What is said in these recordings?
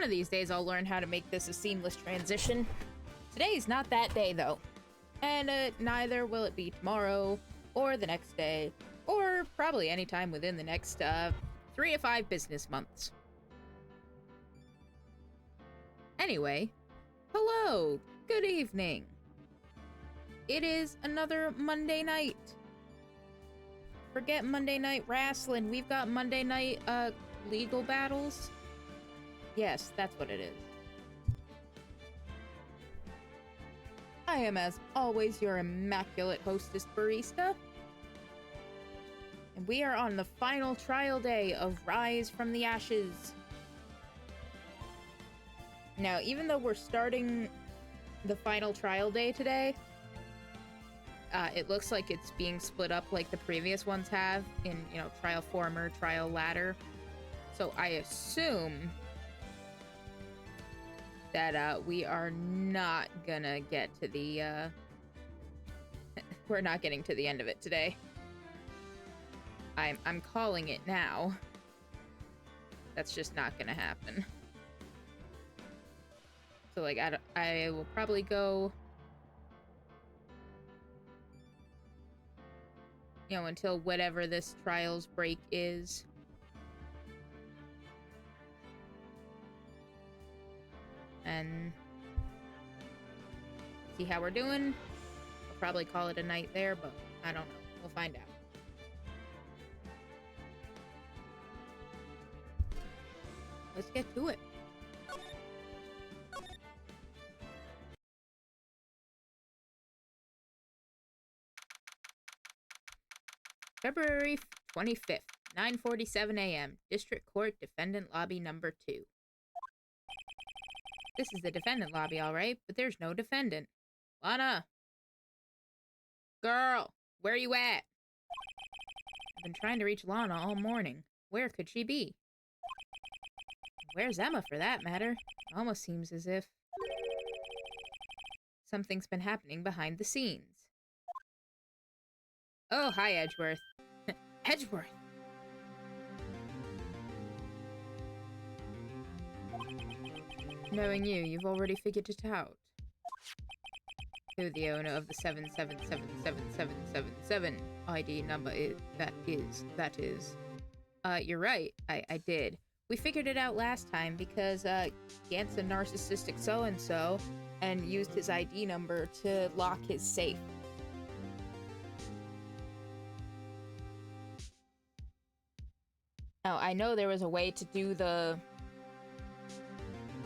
of these days I'll learn how to make this a seamless transition. Today's not that day, though. And neither will it be tomorrow, or the next day, or probably anytime within the next 3 to 5 business months. Anyway, hello, good evening. It is another Monday night. Forget Monday Night Wrestling. We've got Monday Night legal battles. Yes, that's what it is. I am, as always, your immaculate hostess barista. And we are on the final trial day of Rise from the Ashes. Now, even though we're starting the final trial day today, it looks like it's being split up like the previous ones have in, trial former, trial latter. So I assume that we are not gonna get to the, we're not getting to the end of it today. I'm calling it now. That's just not gonna happen. So, like, I will probably go, until whatever this trials break is. And see how we're doing. I'll probably call it a night there, but I don't know. We'll find out. Let's get to it. February 25th, 9:47 a.m. District Court Defendant Lobby Number 2. This is the defendant lobby, all right, but there's no defendant. Lana! Girl, where you at? I've been trying to reach Lana all morning. Where could she be? Where's Emma, for that matter? It almost seems as if something's been happening behind the scenes. Oh, hi, Edgeworth. Edgeworth! Knowing you, you've already figured it out. Who the owner of the 7777777 ID number is, that is. You're right, I did. We figured it out last time because, Gant's a narcissistic so-and-so and used his ID number to lock his safe. Now, I know there was a way to do the,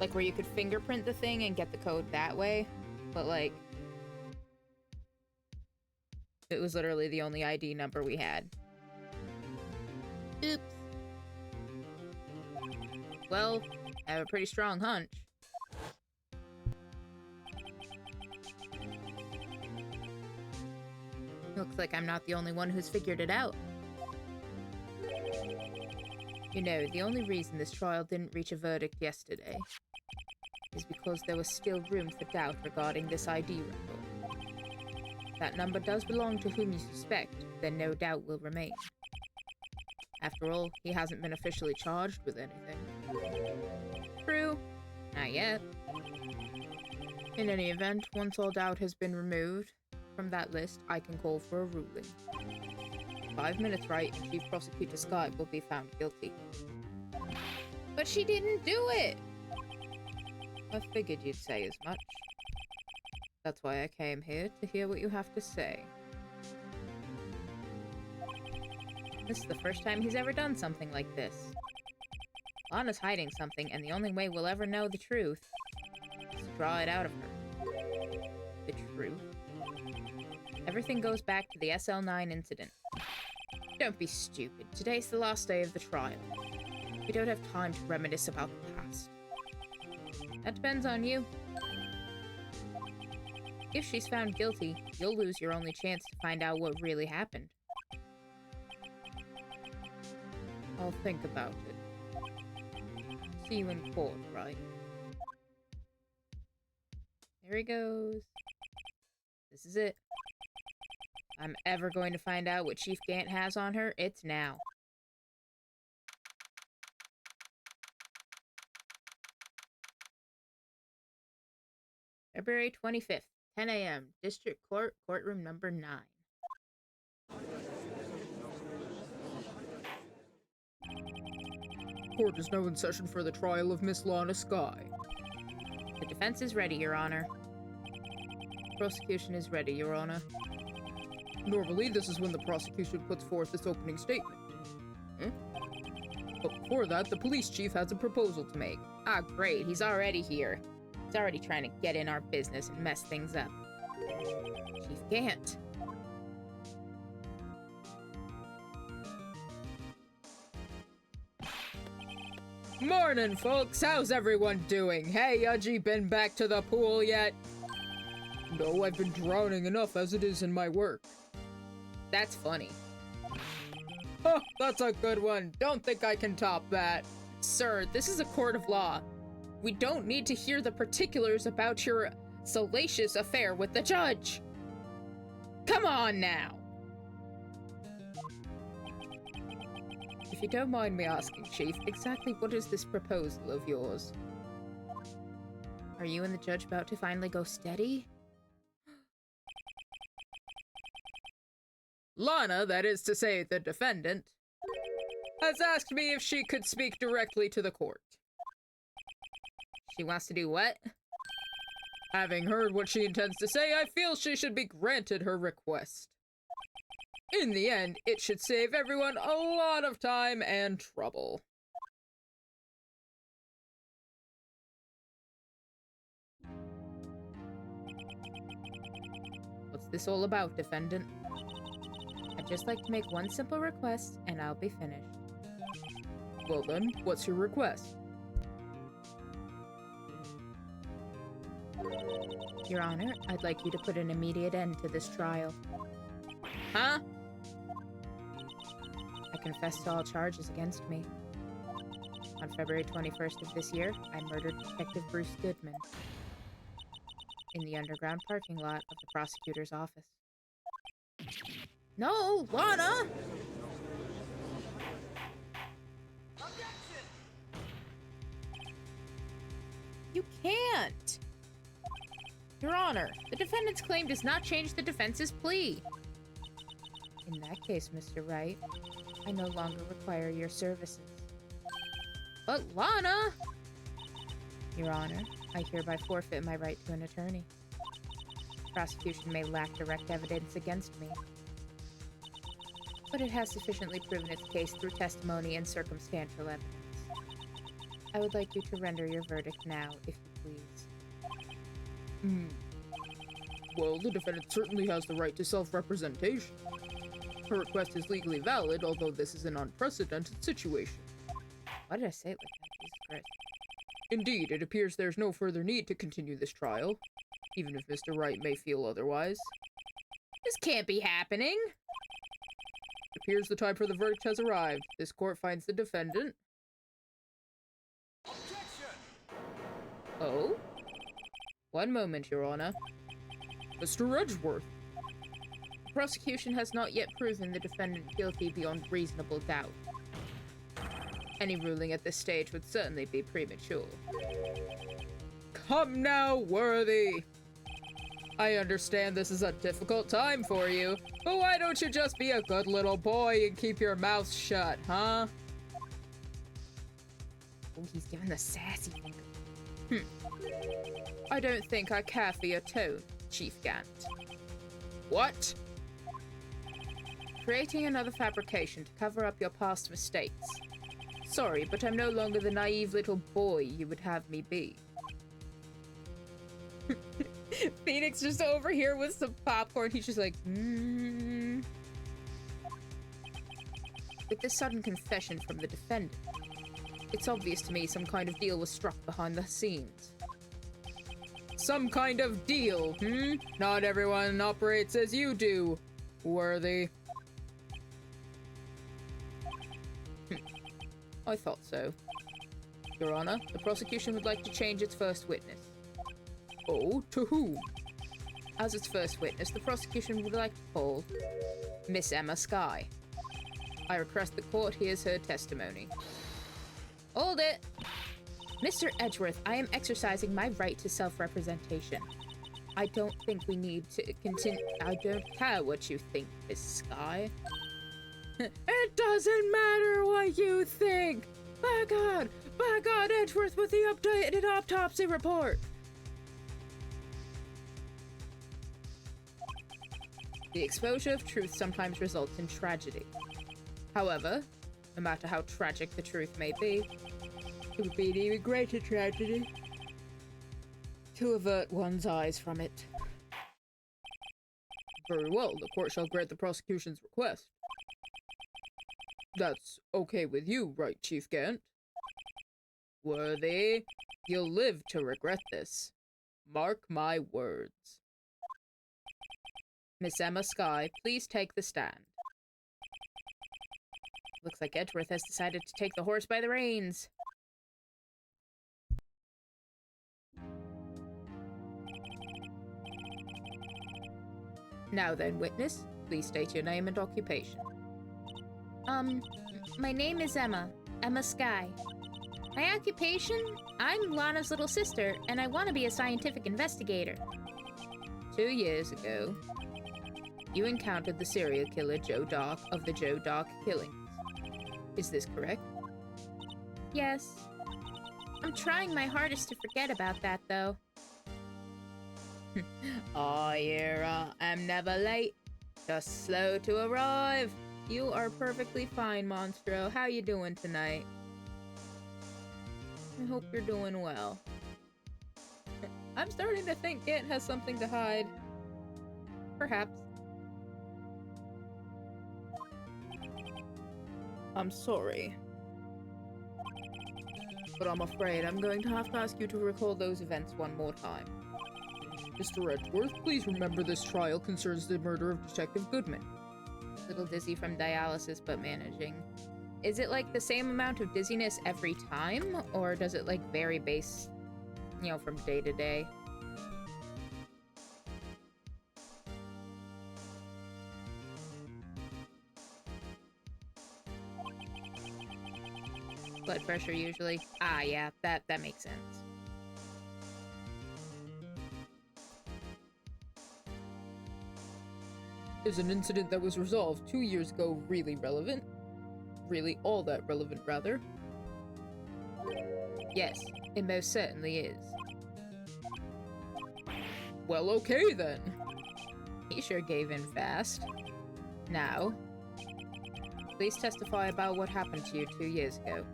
like, where you could fingerprint the thing and get the code that way, but, like, it was literally the only ID number we had. Oops. Well, I have a pretty strong hunch. Looks like I'm not the only one who's figured it out. The only reason this trial didn't reach a verdict yesterday is because there was still room for doubt regarding this ID record. If that number does belong to whom you suspect, then no doubt will remain. After all, he hasn't been officially charged with anything. True. Not yet. In any event, once all doubt has been removed from that list, I can call for a ruling. 5 minutes, right, and Chief Prosecutor Scott will be found guilty. But she didn't do it! I figured you'd say as much. That's why I came here, to hear what you have to say. This is the first time he's ever done something like this. Lana's hiding something, and the only way we'll ever know the truth is to draw it out of her. The truth? Everything goes back to the SL9 incident. Don't be stupid. Today's the last day of the trial. We don't have time to reminisce about the past. That depends on you. If she's found guilty, you'll lose your only chance to find out what really happened. I'll think about it. See you in court, right? There he goes. This is it. If I'm ever going to find out what Chief Gant has on her, it's now. February 25th, 10 a.m., District Court, Courtroom number 9. Court is now in session for the trial of Miss Lana Skye. The defense is ready, Your Honor. Prosecution is ready, Your Honor. Normally, this is when the prosecution puts forth its opening statement. But before that, the police chief has a proposal to make. Ah, great. He's already here. He's already trying to get in our business and mess things up. Chief Gant. Morning, folks! How's everyone doing? Hey, Yudgy, been back to the pool yet? No, I've been drowning enough as it is in my work. That's funny. Oh, that's a good one. Don't think I can top that. Sir, this is a court of law. We don't need to hear the particulars about your salacious affair with the judge. Come on now. If you don't mind me asking, Chief, exactly what is this proposal of yours? Are you and the judge about to finally go steady? Lana, that is to say the defendant, has asked me if she could speak directly to the court. She wants to do what? Having heard what she intends to say, I feel she should be granted her request. In the end, it should save everyone a lot of time and trouble. What's this all about, defendant? I'd just like to make one simple request, and I'll be finished. Well then, what's your request? Your Honor, I'd like you to put an immediate end to this trial. Huh? I confess to all charges against me. On February 21st of this year, I murdered Detective Bruce Goodman in the underground parking lot of the prosecutor's office. No, Lana! You can't! Your Honor, the defendant's claim does not change the defense's plea. In that case, Mr. Wright, I no longer require your services. But Lana! Your Honor, I hereby forfeit my right to an attorney. The prosecution may lack direct evidence against me, but it has sufficiently proven its case through testimony and circumstantial evidence. I would like you to render your verdict now, if you please. Well, the defendant certainly has the right to self-representation. Her request is legally valid, although this is an unprecedented situation. Why did I say it like that? Jesus Christ. Indeed, it appears there's no further need to continue this trial, even if Mr. Wright may feel otherwise. This can't be happening! It appears the time for the verdict has arrived. This court finds the defendant... Objection! Oh? One moment, Your Honor. Mr. Edgeworth. The prosecution has not yet proven the defendant guilty beyond reasonable doubt. Any ruling at this stage would certainly be premature. Come now, Worthy. I understand this is a difficult time for you, but why don't you just be a good little boy and keep your mouth shut, huh? Oh, he's giving the sassy finger. I don't think I care for your tone, Chief Gant. What? Creating another fabrication to cover up your past mistakes. Sorry, but I'm no longer the naive little boy you would have me be. Phoenix just over here with some popcorn. He's just like, With this sudden confession from the defendant, it's obvious to me some kind of deal was struck behind the scenes. Some kind of deal, Not everyone operates as you do, Worthy. I thought so. Your Honor, the prosecution would like to change its first witness. Oh, to whom? As its first witness, the prosecution would like to call Miss Emma Skye. I request the court hears her testimony. Hold it! Mr. Edgeworth, I am exercising my right to self-representation. I don't think we need to continue. I don't care what you think, Miss Sky. It doesn't matter what you think! By God, Edgeworth with the updated autopsy report! The exposure of truth sometimes results in tragedy. However, no matter how tragic the truth may be, it would be an even greater tragedy to avert one's eyes from it. Very well, the court shall grant the prosecution's request. That's okay with you, right, Chief Gant? Worthy, you'll live to regret this. Mark my words. Miss Emma Sky, please take the stand. Looks like Edgeworth has decided to take the horse by the reins. Now then, witness, please state your name and occupation. My name is Emma Sky. My occupation? I'm Lana's little sister, and I want to be a scientific investigator. 2 years ago, you encountered the serial killer Joe Dark of the Joe Dark killings. Is this correct? Yes. I'm trying my hardest to forget about that, though. Oh, I'm never late, just slow to arrive. You are perfectly fine, Monstro. How you doing tonight? I hope you're doing well. I'm starting to think Gant has something to hide. Perhaps. I'm sorry. But I'm afraid I'm going to have to ask you to recall those events one more time. Mr. Edgeworth, please remember this trial concerns the murder of Detective Goodman. Little dizzy from dialysis, but managing. Is it like the same amount of dizziness every time, or does it like vary based, from day to day? Blood pressure usually. Ah, yeah, that makes sense. Is an incident that was resolved 2 years ago really relevant? Really all that relevant, rather? Yes, it most certainly is. Well, okay then. He sure gave in fast. Now, please testify about what happened to you 2 years ago.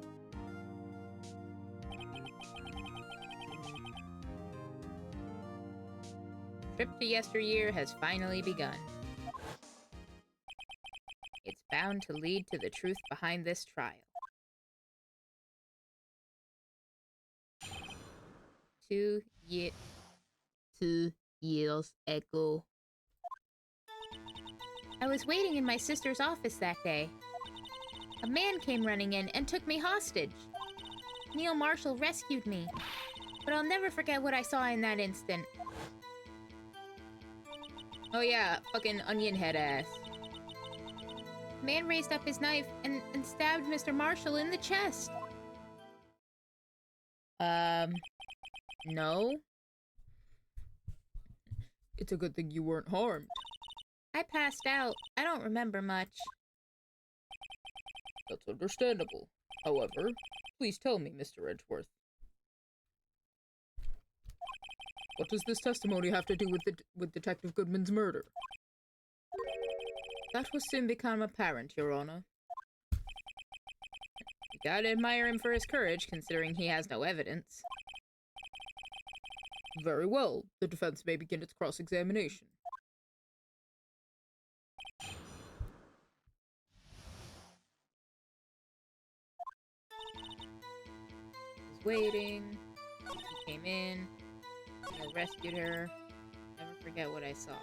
Trip to yesteryear has finally begun. It's bound to lead to the truth behind this trial. 2 years ago. I was waiting in my sister's office that day. A man came running in and took me hostage. Neil Marshall rescued me, but I'll never forget what I saw in that instant. Oh yeah, fucking onion head ass. The man raised up his knife and stabbed Mr. Marshall in the chest. No. It's a good thing you weren't harmed. I passed out. I don't remember much. That's understandable. However, please tell me, Mr. Edgeworth. What does this testimony have to do with Detective Goodman's murder? That will soon become apparent, Your Honor. You gotta admire him for his courage, considering he has no evidence. Very well. The defense may begin its cross-examination. He's waiting. He came in. I rescued her. Never forget what I saw.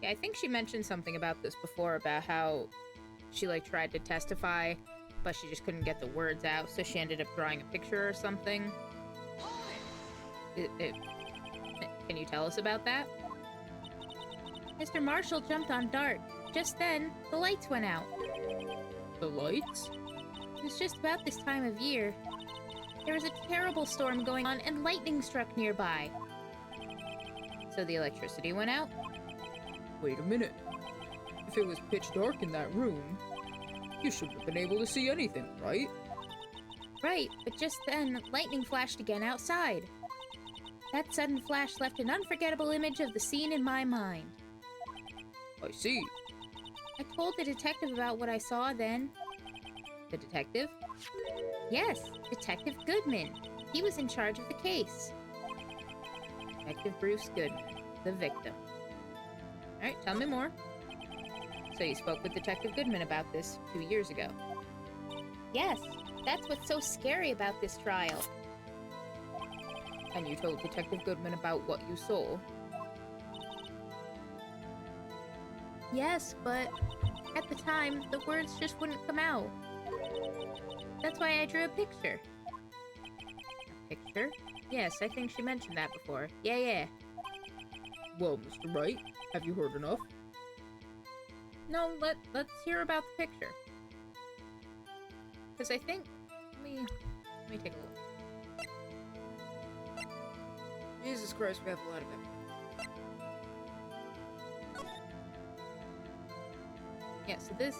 Yeah, I think she mentioned something about this before, about how she, tried to testify, but she just couldn't get the words out, so she ended up drawing a picture or something. Can you tell us about that? Mr. Marshall jumped on Dart. Just then, the lights went out. The lights? It was just about this time of year. There was a terrible storm going on and lightning struck nearby. So the electricity went out? Wait a minute. If it was pitch dark in that room, you shouldn't have been able to see anything, right? Right, but just then, lightning flashed again outside. That sudden flash left an unforgettable image of the scene in my mind. I see. I told the detective about what I saw then. The detective? Yes, Detective Goodman. He was in charge of the case. Detective Bruce Goodman, the victim. Alright, tell me more. So you spoke with Detective Goodman about this 2 years ago. Yes, that's what's so scary about this trial. And you told Detective Goodman about what you saw? Yes, but at the time, the words just wouldn't come out. That's why I drew a picture. A picture? Yes, I think she mentioned that before. Yeah. Well, Mr. Wright, have you heard enough? No, let's hear about the picture. Because I think... Let me take a look. Jesus Christ, we have a lot of it. Yeah, so this...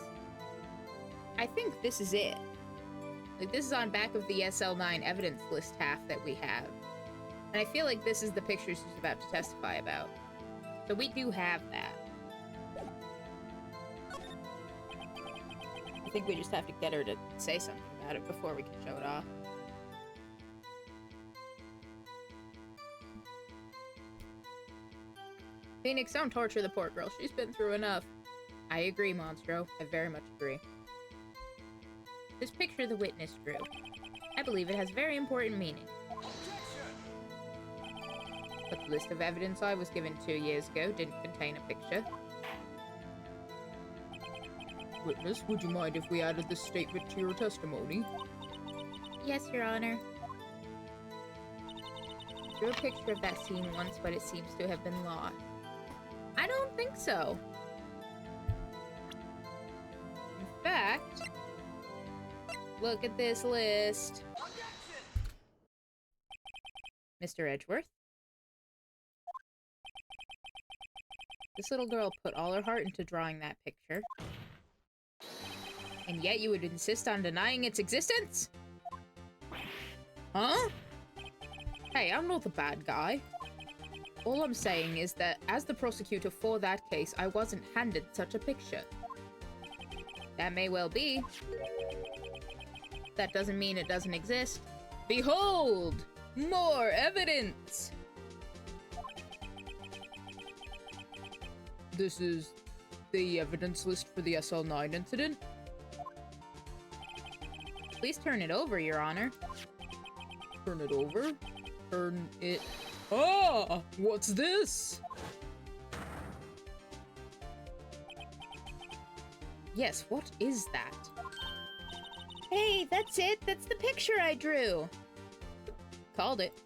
I think this is it. Like, this is on back of the SL9 evidence list half that we have. And I feel like this is the picture she's about to testify about. So we do have that. I think we just have to get her to say something about it before we can show it off. Phoenix, don't torture the poor girl. She's been through enough. I agree, Monstro. I very much agree. This picture the witness drew. I believe it has very important meaning. But the list of evidence I was given 2 years ago didn't contain a picture. Witness, would you mind if we added this statement to your testimony? Yes, Your Honor. I drew a picture of that scene once, but it seems to have been lost. I don't think so. In fact, look at this list. Mr. Edgeworth? This little girl put all her heart into drawing that picture. And yet you would insist on denying its existence? Huh? Hey, I'm not the bad guy. All I'm saying is that, as the prosecutor for that case, I wasn't handed such a picture. That may well be. That doesn't mean it doesn't exist. Behold! More evidence! This is the evidence list for the SL9 incident? Please turn it over, Your Honor. Turn it over? Turn it... Ah! What's this? Yes, what is that? Hey, that's it! That's the picture I drew! Called it.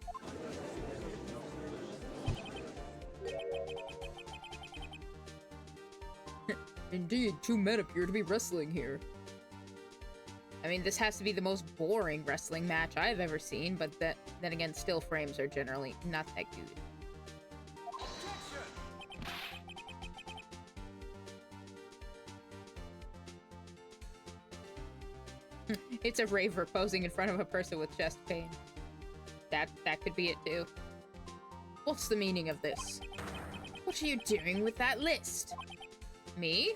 Indeed, 2 men appear to be wrestling here. I mean, this has to be the most boring wrestling match I've ever seen, but then again, still frames are generally not that good. It's a raver posing in front of a person with chest pain. That could be it too. What's the meaning of this? What are you doing with that list? Me?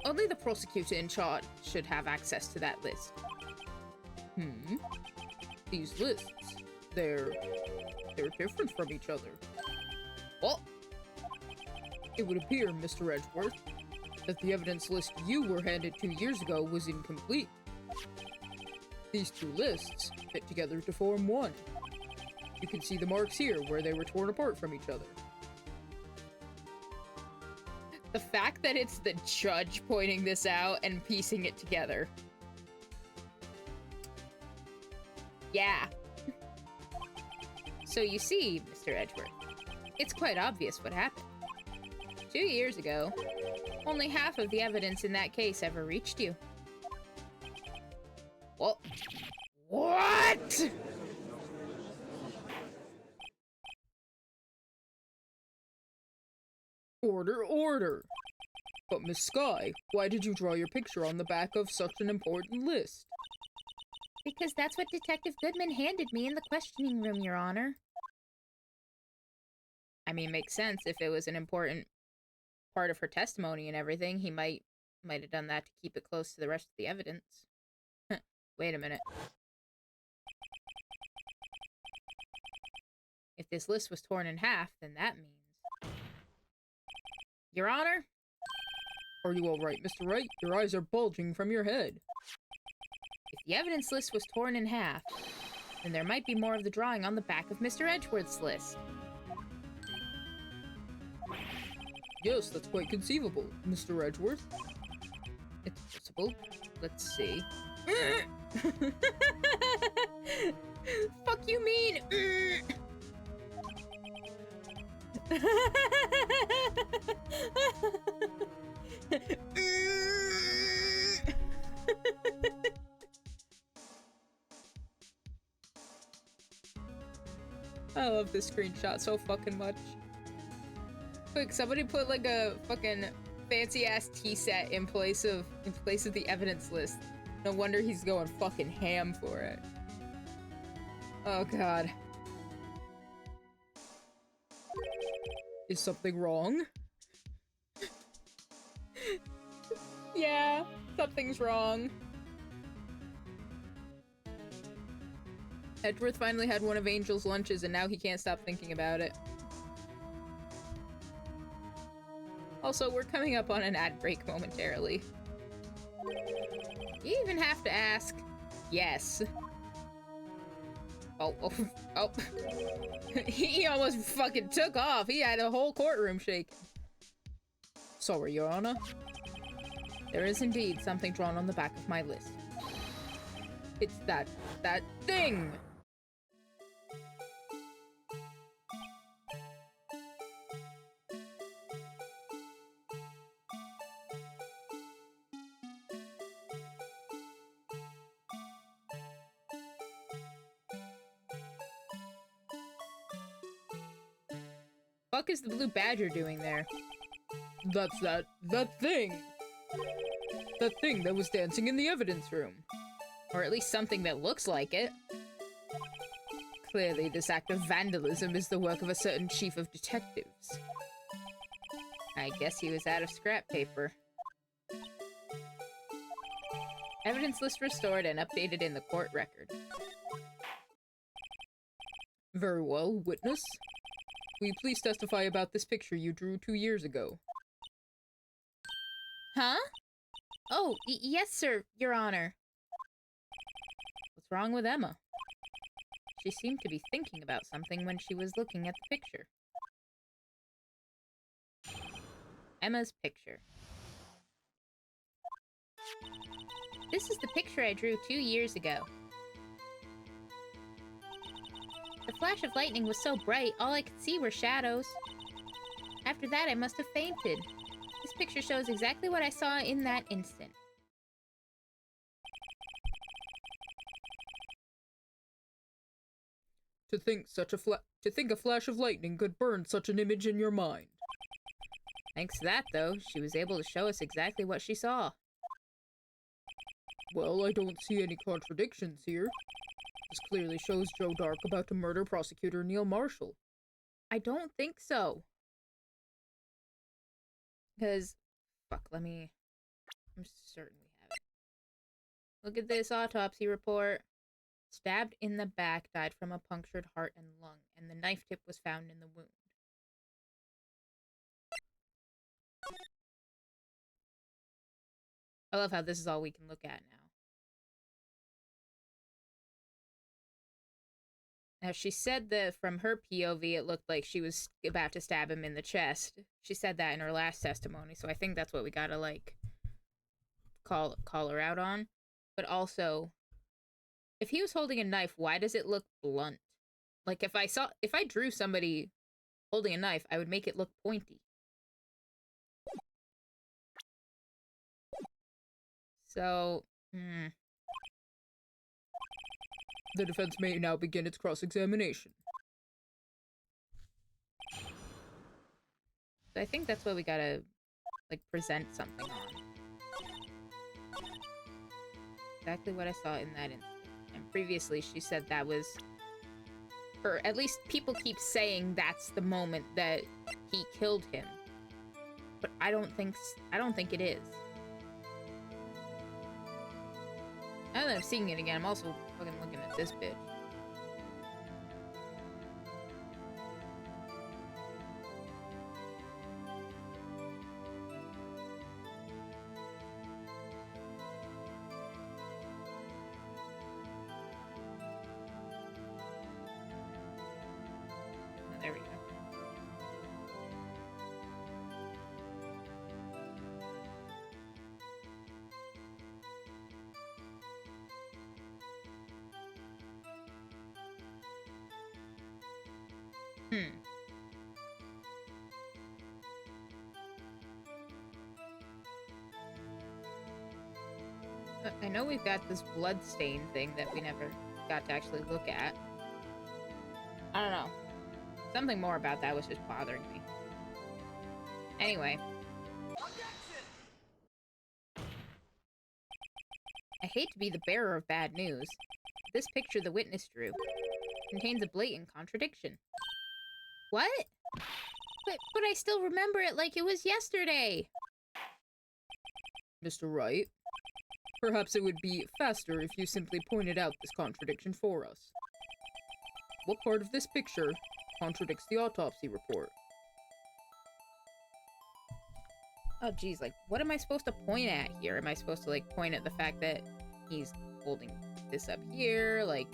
Only the prosecutor in charge should have access to that list. These lists, they're different from each other. What? It would appear, Mr. Edgeworth, that the evidence list you were handed 2 years ago was incomplete. These 2 lists fit together to form one. You can see the marks here where they were torn apart from each other. The fact that it's the judge pointing this out and piecing it together. Yeah. So you see, Mr. Edgeworth, it's quite obvious what happened. 2 years ago, only half of the evidence in that case ever reached you. What? What? order, order! But Miss Sky, why did you draw your picture on the back of such an important list? Because that's what Detective Goodman handed me in the questioning room, Your Honor. I mean, makes sense. If it was an important part of her testimony and everything, he might have done that to keep it close to the rest of the evidence. Wait a minute. If this list was torn in half, then that means... Your Honor? Are you all right, Mr. Wright? Your eyes are bulging from your head. If the evidence list was torn in half, then there might be more of the drawing on the back of Mr. Edgeworth's list. Yes, that's quite conceivable, Mr. Edgeworth. It's possible. Let's see. Fuck you mean? I love this screenshot so fucking much. Quick, somebody put like a fucking fancy ass tea set in place of the evidence list. No wonder he's going fucking ham for it. Oh god. Is something wrong? Yeah, something's wrong. Edgeworth finally had one of Angel's lunches and now he can't stop thinking about it. Also, we're coming up on an ad break momentarily. You even have to ask. Yes. Oh. He almost fucking took off. He had a whole courtroom shaking. Sorry, Your Honor. There is indeed something drawn on the back of my list. It's that thing! Fuck is the blue badger doing there? That's that thing! That thing that was dancing in the evidence room. Or at least something that looks like it. Clearly, this act of vandalism is the work of a certain chief of detectives. I guess he was out of scrap paper. Evidence list restored and updated in the court record. Very well, witness. Will you please testify about this picture you drew 2 years ago? Huh? Oh, yes, sir, Your Honor. What's wrong with Emma? She seemed to be thinking about something when she was looking at the picture. Emma's picture. This is the picture I drew 2 years ago. The flash of lightning was so bright, all I could see were shadows. After that, I must have fainted. This picture shows exactly what I saw in that instant. To think a flash of lightning could burn such an image in your mind. Thanks to that, though, she was able to show us exactly what she saw. Well, I don't see any contradictions here. This clearly shows Joe Dark about to murder prosecutor Neil Marshall. I don't think so. Because, fuck, I'm certain we have it. Look at this autopsy report. Stabbed in the back, died from a punctured heart and lung, and the knife tip was found in the wound. I love how this is all we can look at now. Now, she said that from her POV, it looked like she was about to stab him in the chest. She said that in her last testimony, so I think that's what we gotta, like, call her out on. But also, if he was holding a knife, why does it look blunt? Like, if I drew somebody holding a knife, I would make it look pointy. So, The defense may now begin its cross-examination. So I think that's what we gotta, like, present something on. Exactly what I saw in that instant. And previously she said that was... Or at least people keep saying that's the moment that he killed him. But I don't think it is. Now that I'm seeing it again, I'm also fucking looking at this bitch. Oh, there we go. I know we've got this blood stain thing that we never got to actually look at. I don't know. Something more about that was just bothering me. Anyway. I hate to be the bearer of bad news. This picture the witness drew contains a blatant contradiction. What? But I still remember it like it was yesterday. Mr. Wright, perhaps it would be faster if you simply pointed out this contradiction for us. What part of this picture contradicts the autopsy report? Oh, geez, like, what am I supposed to point at here? Am I supposed to, like, point at the fact that he's holding this up here? Like...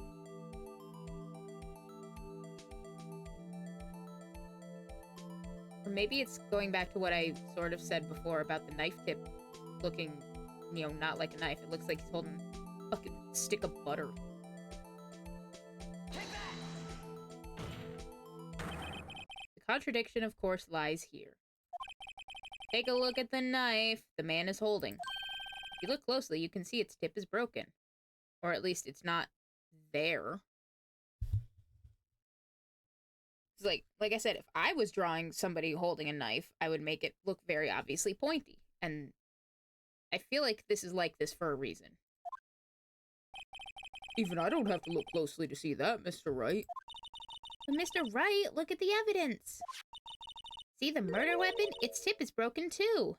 Or maybe it's going back to what I sort of said before about the knife tip looking, you know, not like a knife. It looks like he's holding a fucking stick of butter. The contradiction, of course, lies here. Take a look at the knife the man is holding. If you look closely, you can see its tip is broken. Or at least it's not there. It's like I said, if I was drawing somebody holding a knife, I would make it look very obviously pointy. And I feel like this is like this for a reason. Even I don't have to look closely to see that, Mr. Wright. But Mr. Wright, look at the evidence. See the murder weapon? Its tip is broken too.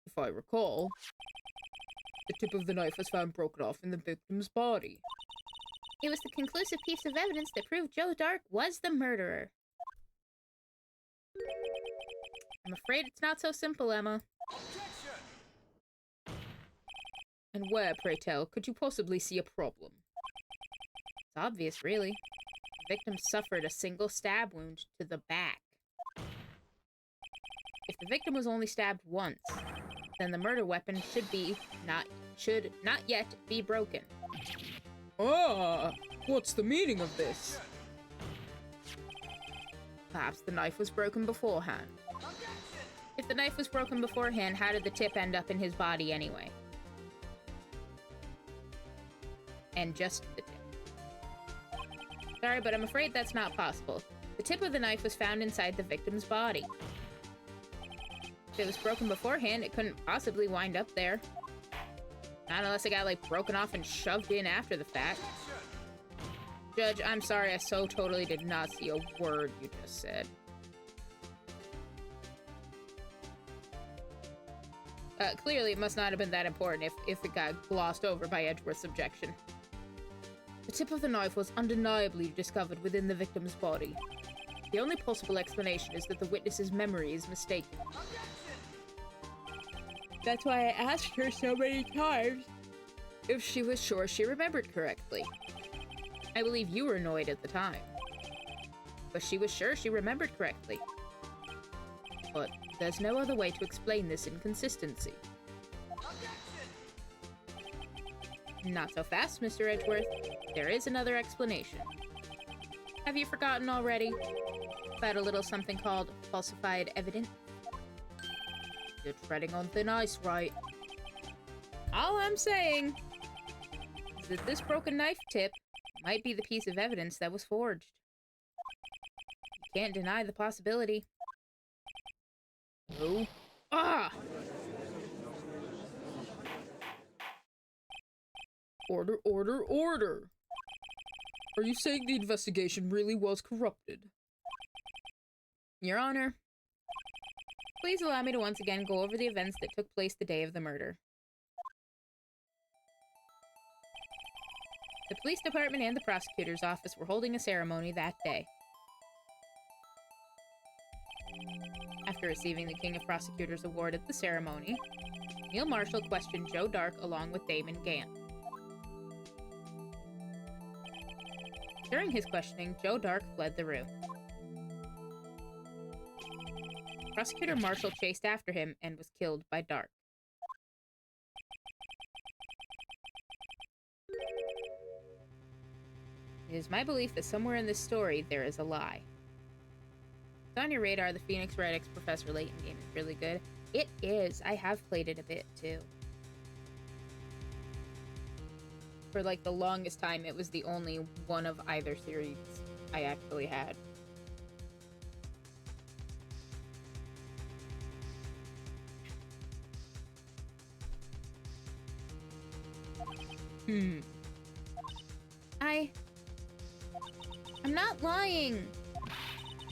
If I recall, the tip of the knife was found broken off in the victim's body. It was the conclusive piece of evidence that proved Joe Dark was the murderer. I'm afraid it's not so simple, Emma. And where, pray tell, could you possibly see a problem? It's obvious, really. The victim suffered a single stab wound to the back. If the victim was only stabbed once, then the murder weapon should not yet be broken. Ah! What's the meaning of this? Perhaps the knife was broken beforehand. If the knife was broken beforehand, how did the tip end up in his body anyway? And just the tip. Sorry, but I'm afraid that's not possible. The tip of the knife was found inside the victim's body. If it was broken beforehand, it couldn't possibly wind up there. Not unless it got, like, broken off and shoved in after the fact. Judge, I'm sorry, I so totally did not see a word you just said. Clearly, it must not have been that important if it got glossed over by Edgeworth's objection. The tip of the knife was undeniably discovered within the victim's body. The only possible explanation is that the witness's memory is mistaken. That's why I asked her so many times if she was sure she remembered correctly. I believe you were annoyed at the time, but she was sure she remembered correctly. But there's no other way to explain this inconsistency. Not so fast, Mr. Edgeworth. There is another explanation. Have you forgotten already about a little something called falsified evidence? You're treading on thin ice, Wright. All I'm saying is that this broken knife tip might be the piece of evidence that was forged. You can't deny the possibility. Who? Ah! Order, order, order! Are you saying the investigation really was corrupted? Your Honor, please allow me to once again go over the events that took place the day of the murder. The police department and the prosecutor's office were holding a ceremony that day. After receiving the King of Prosecutors Award at the ceremony, Neil Marshall questioned Joe Dark along with Damon Gant. During his questioning, Joe Dark fled the room. Prosecutor Marshall chased after him and was killed by Dark. It is my belief that somewhere in this story there is a lie. It's on your radar, the Phoenix Wright X Professor Layton game is really good. It is. I have played it a bit too. For like the longest time, it was the only one of either series I actually had. I'm not lying.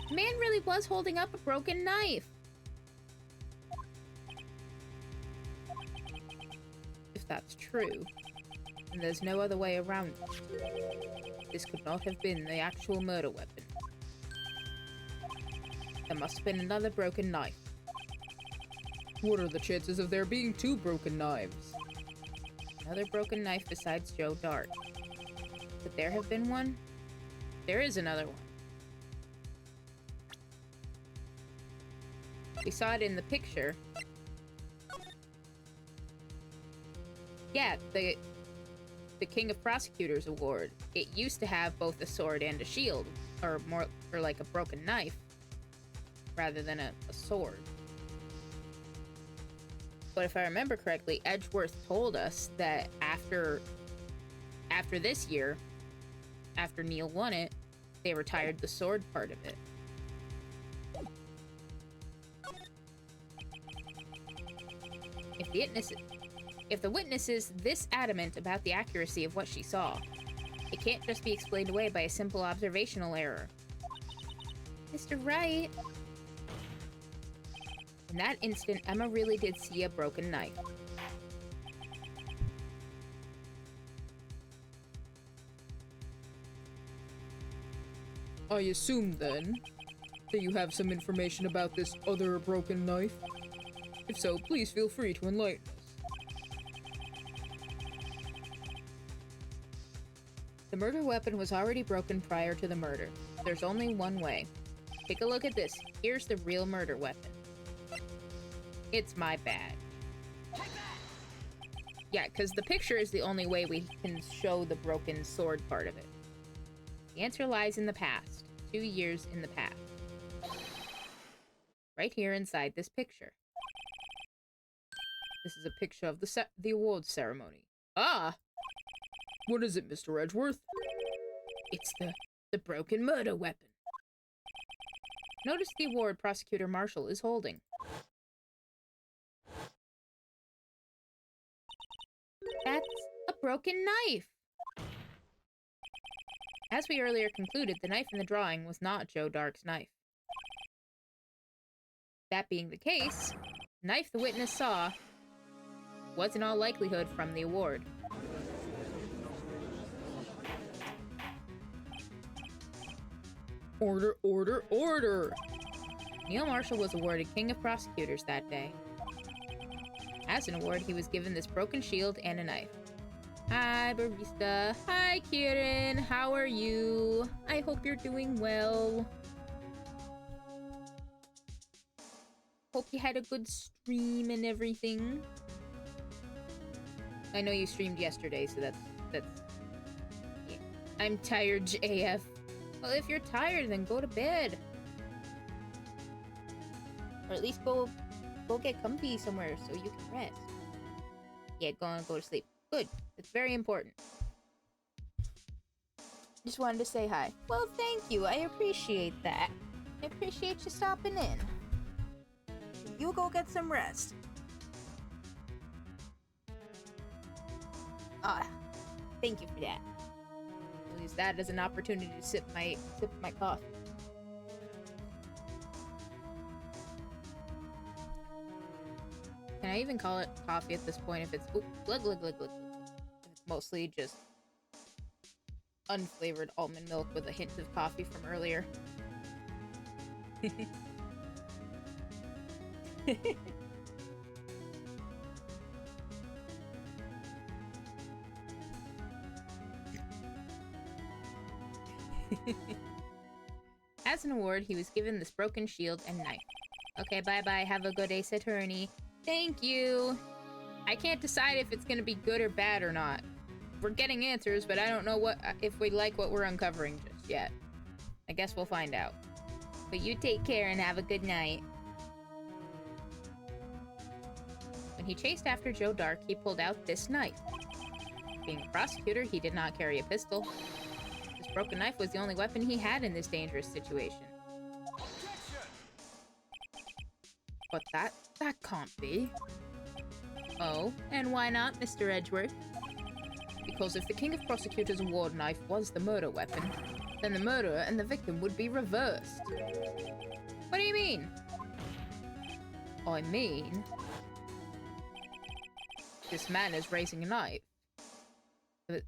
The man really was holding up a broken knife. If that's true, then there's no other way around it. This could not have been the actual murder weapon. There must have been another broken knife. What are the chances of there being 2 broken knives? Another broken knife besides Joe Dark. Could there have been one? There is another one. We saw it in the picture. Yeah, the King of Prosecutors Award. It used to have both a sword and a shield, or like a broken knife, rather than a sword. But if I remember correctly, Edgeworth told us that after this year, after Neil won it, they retired the sword part of it. If the witness is this adamant about the accuracy of what she saw, it can't just be explained away by a simple observational error. Mr. Wright. In that instant, Emma really did see a broken knife. I assume, then, that you have some information about this other broken knife? If so, please feel free to enlighten us. The murder weapon was already broken prior to the murder. There's only one way. Take a look at this. Here's the real murder weapon. It's my badge. Yeah, because the picture is the only way we can show the broken sword part of it. The answer lies in the past. 2 years in the past. Right here inside this picture. This is a picture of the awards ceremony. Ah! What is it, Mr. Edgeworth? It's the broken murder weapon. Notice the award Prosecutor Marshall is holding. That's a broken knife! As we earlier concluded, the knife in the drawing was not Joe Dark's knife. That being the case, the knife the witness saw was in all likelihood from the award. Order, order, order! Neil Marshall was awarded King of Prosecutors that day. As an award, he was given this broken shield and a knife. Hi, barista. Hi, Kieran. How are you? I hope you're doing well. Hope you had a good stream and everything. I know you streamed yesterday, so that's... Yeah. I'm tired, JF. Well, if you're tired, then go to bed. Or at least go get comfy somewhere so you can rest. Yeah, go to sleep. Good. It's very important. Just wanted to say hi. Well, thank you. I appreciate that. I appreciate you stopping in. you go get some rest. Ah, thank you for that. I'll use that as an opportunity to sip my coffee. Can I even call it coffee at this point if it's glug glug glug glug? If it's mostly just unflavored almond milk with a hint of coffee from earlier. As an award, he was given this broken shield and knife. Okay, bye-bye. Have a good Ace Attorney. Thank you. I can't decide if it's gonna be good or bad or not. We're getting answers, but I don't know if we like what we're uncovering just yet. I guess we'll find out. But you take care and have a good night. When he chased after Joe Dark, he pulled out this knife. Being a prosecutor, he did not carry a pistol. This broken knife was the only weapon he had in this dangerous situation. But that can't be. Oh, and why not, Mr. Edgeworth? Because if the King of Prosecutors' award knife was the murder weapon, then the murderer and the victim would be reversed. What do you mean? I mean, this man is raising a knife.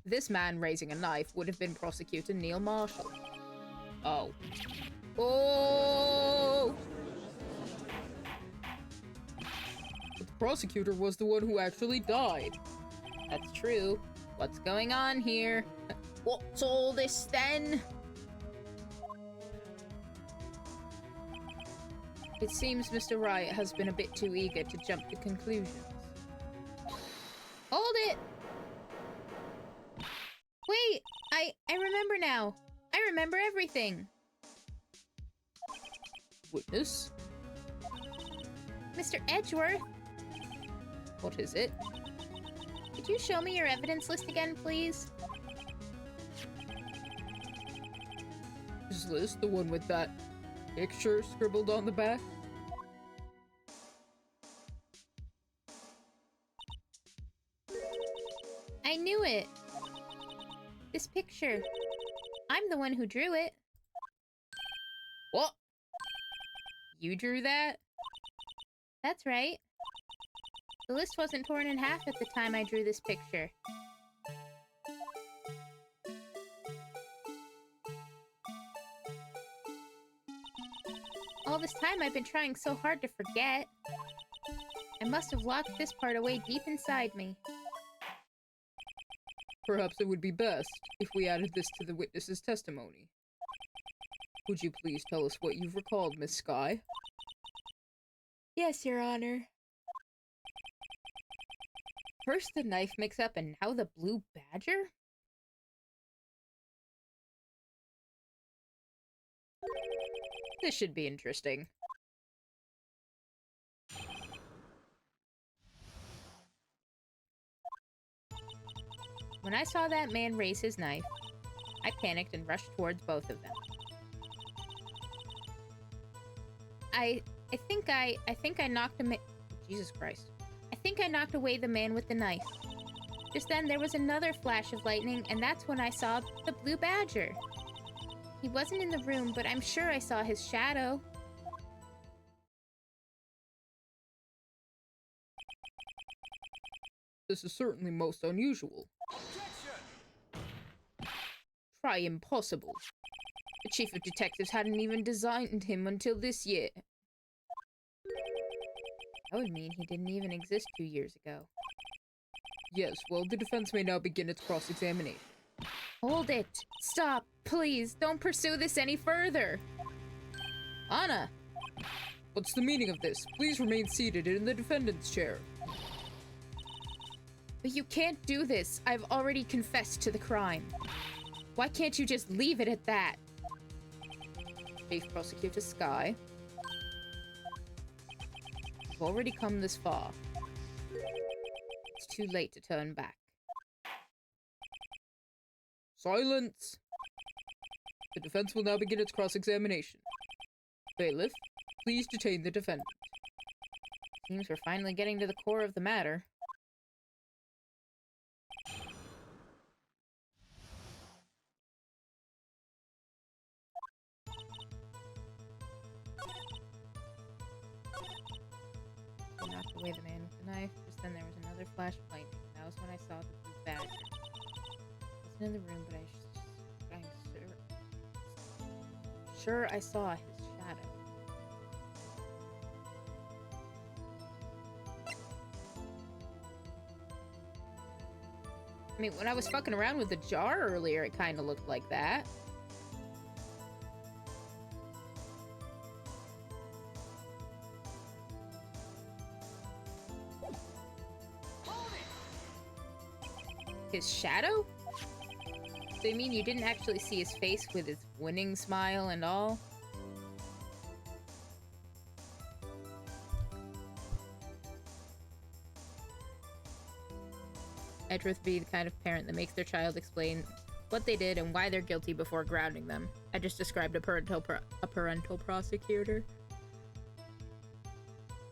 This man raising a knife would have been Prosecutor Neil Marshall. Oh. Oh! But the prosecutor was the one who actually died. That's true. What's going on here? What's all this then? It seems Mr. Wright has been a bit too eager to jump to conclusions. Hold it! Wait! I remember now. I remember everything. Witness? Mr. Edgeworth, What is it? could you show me your evidence list again, please? Is this the one with that picture scribbled on the back? I knew it. This picture. I'm the one who drew it. What? You drew that? That's right. The list wasn't torn in half at the time I drew this picture. All this time I've been trying so hard to forget. I must have locked this part away deep inside me. Perhaps it would be best if we added this to the witness's testimony. Would you please tell us what you've recalled, Miss Skye? Yes, Your Honor. First the knife mix-up and now the blue badger? This should be interesting. When I saw that man raise his knife, I panicked and rushed towards both of them. I think I knocked him. Jesus Christ. I think I knocked away the man with the knife. Just then there was another flash of lightning, and that's when I saw the blue badger. He wasn't in the room, but I'm sure I saw his shadow. This is certainly most unusual. Try impossible. The chief of detectives hadn't even designed him until this year. That would mean he didn't even exist 2 years ago. Yes, well, the defense may now begin its cross-examination. Hold it! Stop! Please, don't pursue this any further! Anna! What's the meaning of this? Please remain seated in the defendant's chair. But you can't do this. I've already confessed to the crime. Why can't you just leave it at that? Chief Prosecutor Skye. You've already come this far. It's too late to turn back. Silence! The defense will now begin its cross-examination. Bailiff, please detain the defendant. Seems we're finally getting to the core of the matter. He knocked away the man with the knife. Just then there was another flash of lightning. That was when I saw the blue badger. I wasn't in the room, but I'm sure I saw his shadow. I mean, when I was fucking around with the jar earlier, it kind of looked like that. His shadow? So you mean you didn't actually see his face with his winning smile and all? Edgeworth be the kind of parent that makes their child explain what they did and why they're guilty before grounding them. I just described a parental prosecutor.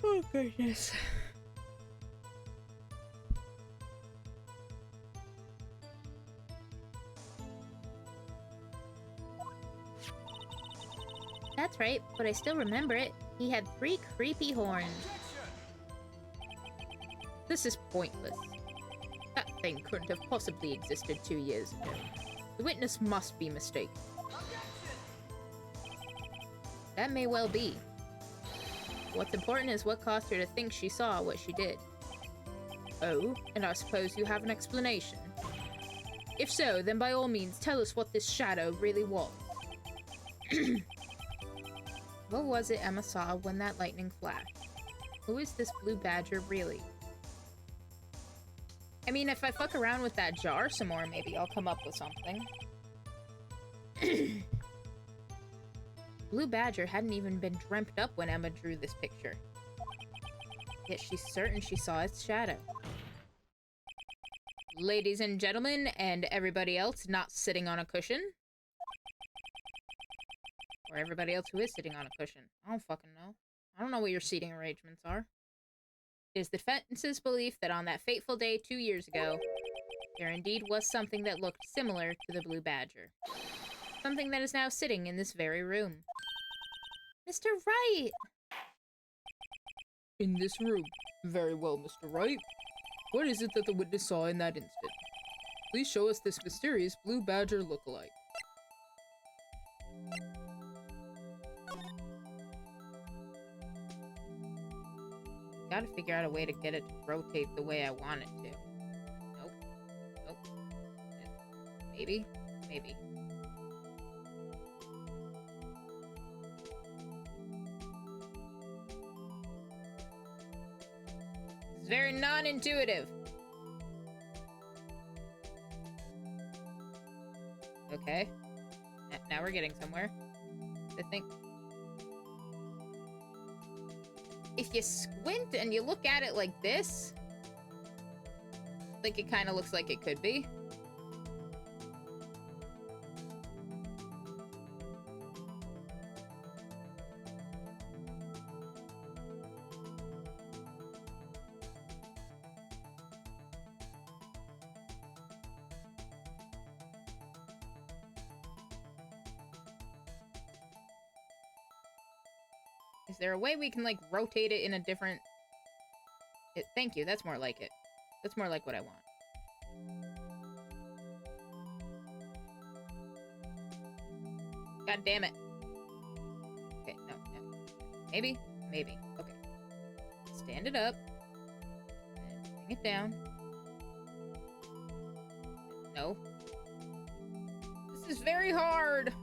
Oh, goodness. That's right, but I still remember it. He had 3 creepy horns. This is pointless. That thing couldn't have possibly existed 2 years ago. The witness must be mistaken. That may well be. What's important is what caused her to think she saw what she did. Oh, and I suppose you have an explanation. If so, then by all means tell us what this shadow really was. What was it Emma saw when that lightning flashed? Who is this blue badger really? I mean, if I fuck around with that jar some more, maybe I'll come up with something. Blue badger hadn't even been dreamt up when Emma drew this picture. Yet she's certain she saw its shadow. Ladies and gentlemen, and everybody else not sitting on a cushion. Or everybody else who is sitting on a cushion. I don't fucking know. I don't know what your seating arrangements are. It is the defense's belief that on that fateful day 2 years ago, there indeed was something that looked similar to the blue badger. Something that is now sitting in this very room. Mr. Wright! In this room. Very well, Mr. Wright. What is it that the witness saw in that instant? Please show us this mysterious blue badger look-alike. Gotta figure out a way to get it to rotate the way I want it to. Nope. Nope. Maybe? Maybe. It's very non-intuitive. Okay. Now we're getting somewhere. I think. If you squint and you look at it like this, I think it kind of looks like it could be. Is there a way we can, like, rotate it in a different... Thank you, that's more like it. That's more like what I want. God damn it. Okay, no. Maybe? Maybe. Okay. Stand it up. And bring it down. No. This is very hard!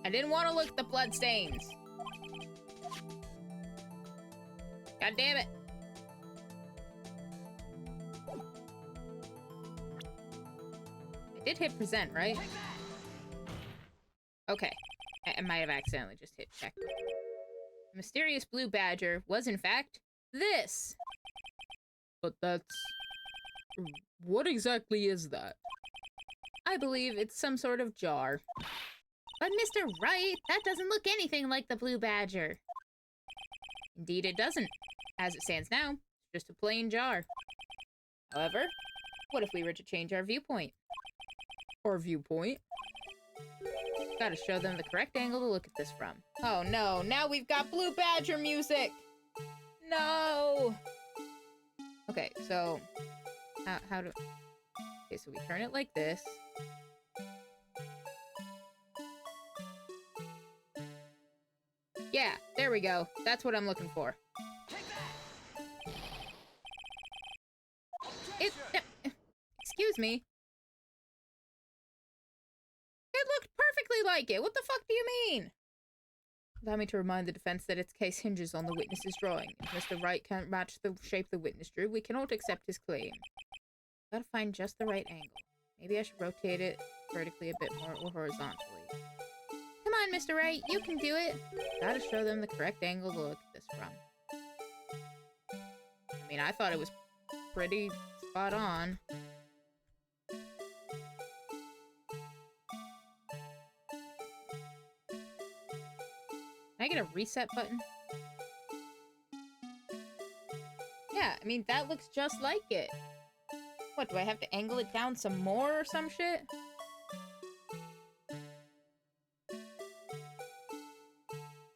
I didn't want to look at the blood stains. God damn it. I did hit present, right? Okay. I might have accidentally just hit check. The mysterious blue badger was, in fact, this. But that's... What exactly is that? I believe it's some sort of jar. But Mr. Wright, that doesn't look anything like the blue badger. Indeed it doesn't. As it stands now, it's just a plain jar. However, what if we were to change our viewpoint? Our viewpoint? Gotta show them the correct angle to look at this from. Oh no, now we've got blue badger music! No! Okay, so... how do... Okay, so we turn it like this. Yeah, there we go. That's what I'm looking for. Excuse me. It looked perfectly like it. What the fuck do you mean? Allow me to remind the defense that its case hinges on the witness's drawing. If Mr. Wright can't match the shape the witness drew, we cannot accept his claim. Gotta find just the right angle. Maybe I should rotate it vertically a bit more or horizontally. Come on, Mr. Wright, you can do it. Gotta show them the correct angle to look at this from. I mean, I thought it was pretty spot on. Can I get a reset button? Yeah, I mean, that looks just like it. What, do I have to angle it down some more or some shit?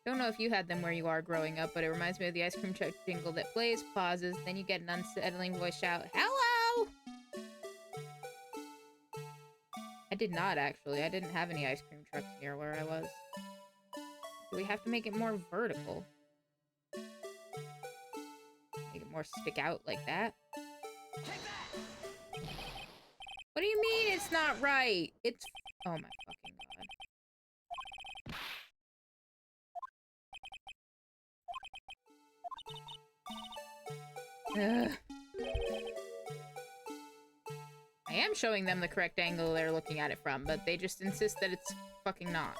Don't know if you had them where you are growing up, but it reminds me of the ice cream truck jingle that plays, pauses, then you get an unsettling voice shout, "Hello!" I did not, actually. I didn't have any ice cream trucks near where I was. Do we have to make it more vertical? Make it more stick out like that? What do you mean it's not right? It's... Oh my fucking god. Ugh. I am showing them the correct angle they're looking at it from, but they just insist that it's fucking not.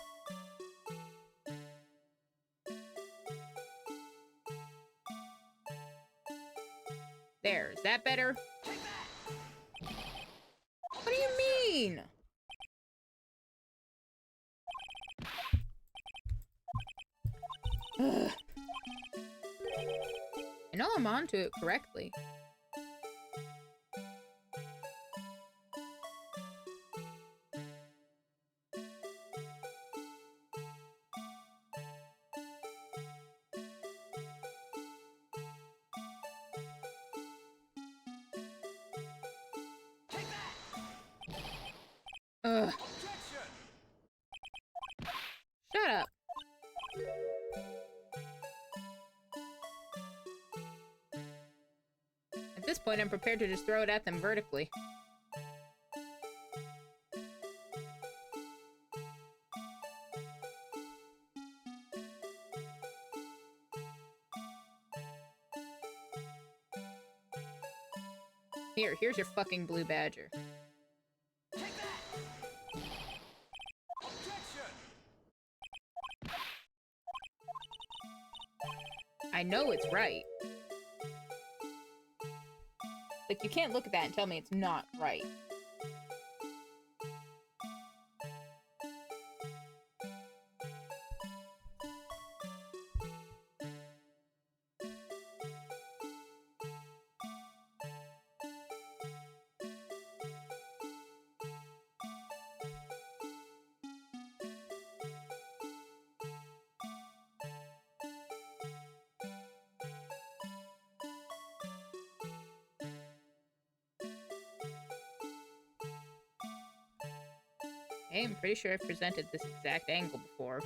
There, is that better? What do you mean? Ugh. I know I'm onto it correctly. Ugh. Shut up. At this point, I'm prepared to just throw it at them vertically. Here's your fucking blue badger. I know it's right. Like, you can't look at that and tell me it's not right. Okay, I'm pretty sure I've presented this exact angle before.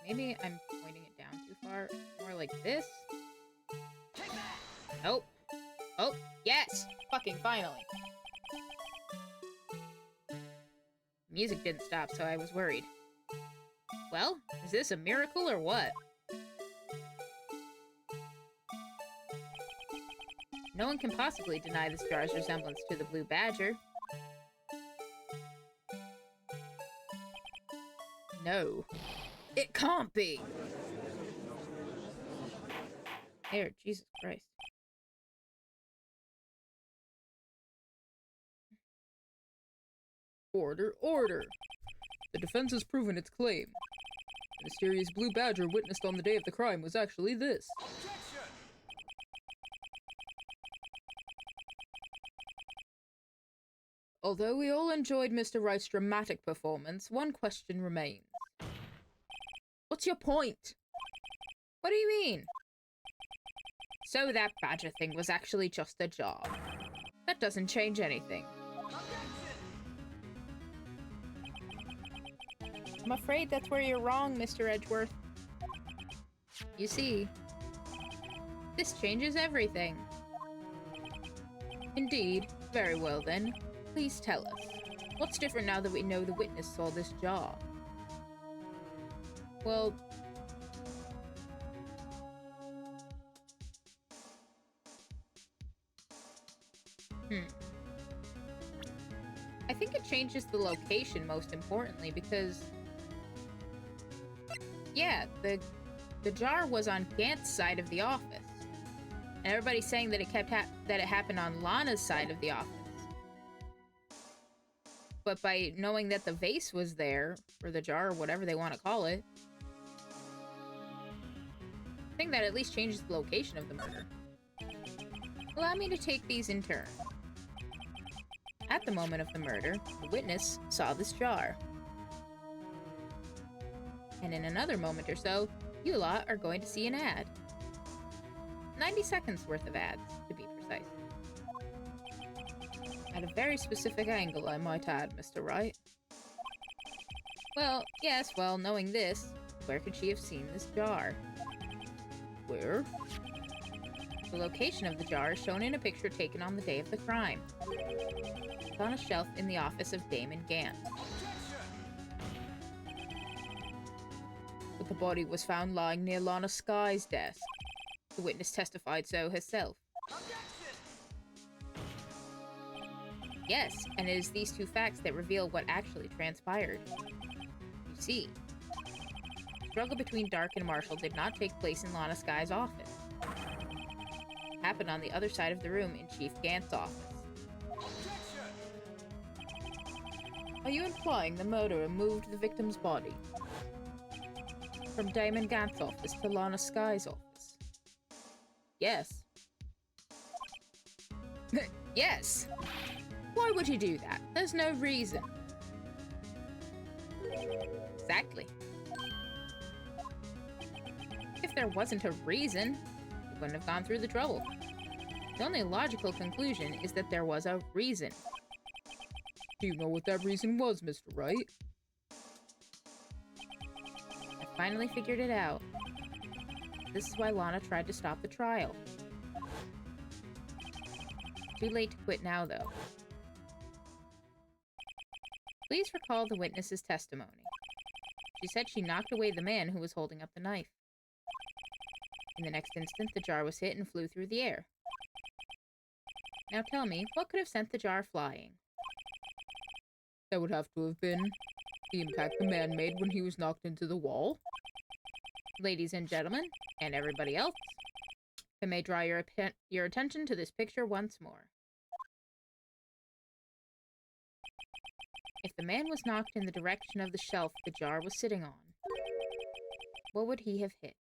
Maybe I'm pointing it down too far. More like this? Nope. Oh, yes! Fucking finally. Music didn't stop, so I was worried. Well, is this a miracle or what? No one can possibly deny this jar's resemblance to the blue badger. No. It can't be! There, Jesus Christ. Order, order! The defense has proven its claim. The mysterious blue badger witnessed on the day of the crime was actually this. Although we all enjoyed Mr. Wright's dramatic performance, one question remains. What's your point? What do you mean? So that badger thing was actually just a job. That doesn't change anything. I'm afraid that's where you're wrong, Mr. Edgeworth. You see, this changes everything. Indeed. Very well then. Please tell us. What's different now that we know the witness saw this jar? Well... I think it changes the location most importantly because... Yeah, the jar was on Gant's side of the office. And everybody's saying that it happened on Lana's side of the office. But by knowing that the vase was there, or the jar, or whatever they want to call it, I think that at least changes the location of the murder. Allow me to take these in turn. At the moment of the murder, the witness saw this jar. And in another moment or so, you lot are going to see an ad. 90 seconds worth of ads, to be precise. At a very specific angle, I might add, Mr. Wright. Well, yes, well, knowing this, where could she have seen this jar? Where? The location of the jar is shown in a picture taken on the day of the crime. It's on a shelf in the office of Damon Gant. But the body was found lying near Lana Sky's desk. The witness testified so herself. Yes, and it is these two facts that reveal what actually transpired. You see, the struggle between Dark and Marshall did not take place in Lana Sky's office. It happened on the other side of the room in Chief Gant's office. Are you implying the murderer moved the victim's body from Damon Gant's office to Lana Sky's office? Yes. Yes! Why would he do that? There's no reason. Exactly. If there wasn't a reason, he wouldn't have gone through the trouble. The only logical conclusion is that there was a reason. Do you know what that reason was, Mr. Wright? I finally figured it out. This is why Lana tried to stop the trial. Too late to quit now, though. Please recall the witness's testimony. She said she knocked away the man who was holding up the knife. In the next instant, the jar was hit and flew through the air. Now tell me, what could have sent the jar flying? That would have to have been the impact the man made when he was knocked into the wall. Ladies and gentlemen, and everybody else, I may draw your attention to this picture once more. If the man was knocked in the direction of the shelf the jar was sitting on, what would he have hit?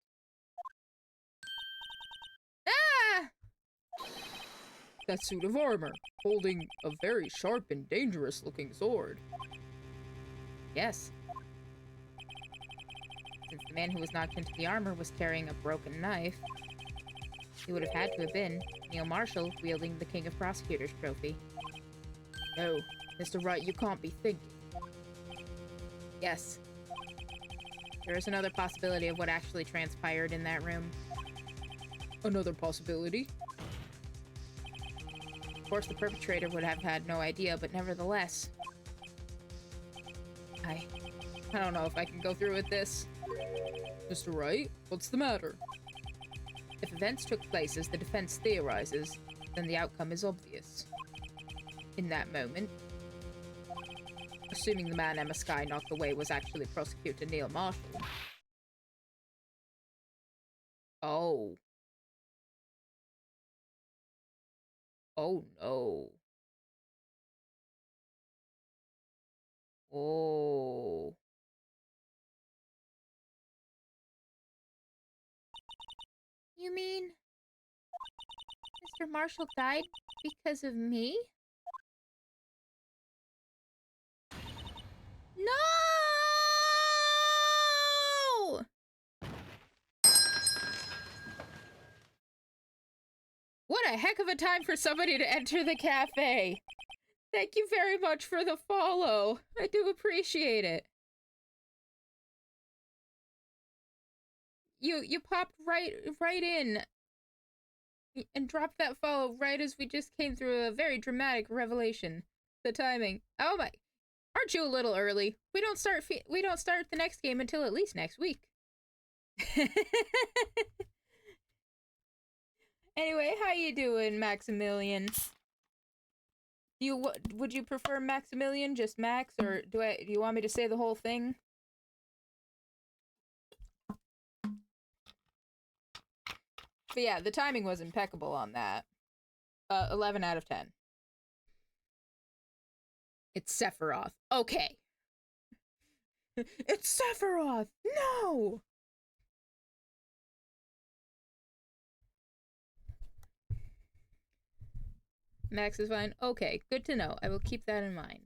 Ah! That suit of armor, holding a very sharp and dangerous-looking sword. Yes. Since the man who was knocked into the armor was carrying a broken knife, he would have had to have been Neil Marshall wielding the King of Prosecutors trophy. No, Mr. Wright, you can't be thinking. Yes. There is another possibility of what actually transpired in that room. Another possibility? Of course, the perpetrator would have had no idea, but nevertheless... I don't know if I can go through with this. Mr. Wright, what's the matter? If events took place as the defense theorizes, then the outcome is obvious. In that moment, assuming the man Emma Sky knocked away was actually Prosecutor Neil Marshall. Oh. Oh no. Oh. You mean Mr. Marshall died because of me? No! What a heck of a time for somebody to enter the cafe! Thank you very much for the follow. I do appreciate it. You popped right in and dropped that follow right as we just came through a very dramatic revelation. The timing. Oh my. Aren't you a little early? We don't start the next game until at least next week. Anyway, how you doing, Maximilian? Would you prefer Maximilian, just Max, or do you want me to say the whole thing? But yeah, the timing was impeccable on that. 11 out of 10. It's Sephiroth. Okay. It's Sephiroth! No! Max is fine. Okay, good to know. I will keep that in mind.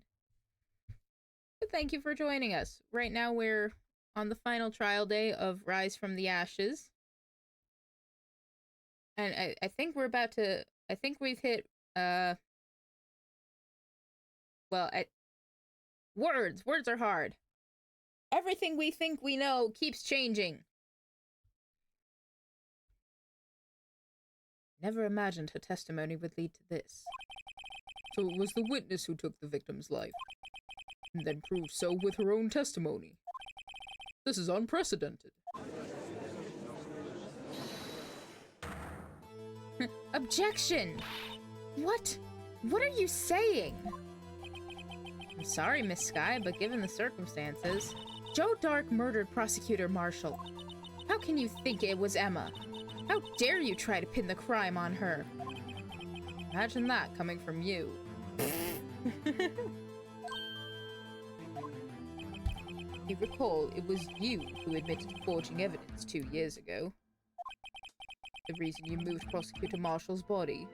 But thank you for joining us. Right now we're on the final trial day of Rise from the Ashes. And I think we're about to... I think we've hit, well, words. Words are hard. Everything we think we know keeps changing. Never imagined her testimony would lead to this. So it was the witness who took the victim's life, and then proved so with her own testimony. This is unprecedented. Objection! What? What are you saying? I'm sorry, Miss Sky, but given the circumstances... Joe Dark murdered Prosecutor Marshall. How can you think it was Emma? How dare you try to pin the crime on her? Imagine that coming from you. You recall, it was you who admitted to forging evidence 2 years ago. The reason you moved Prosecutor Marshall's body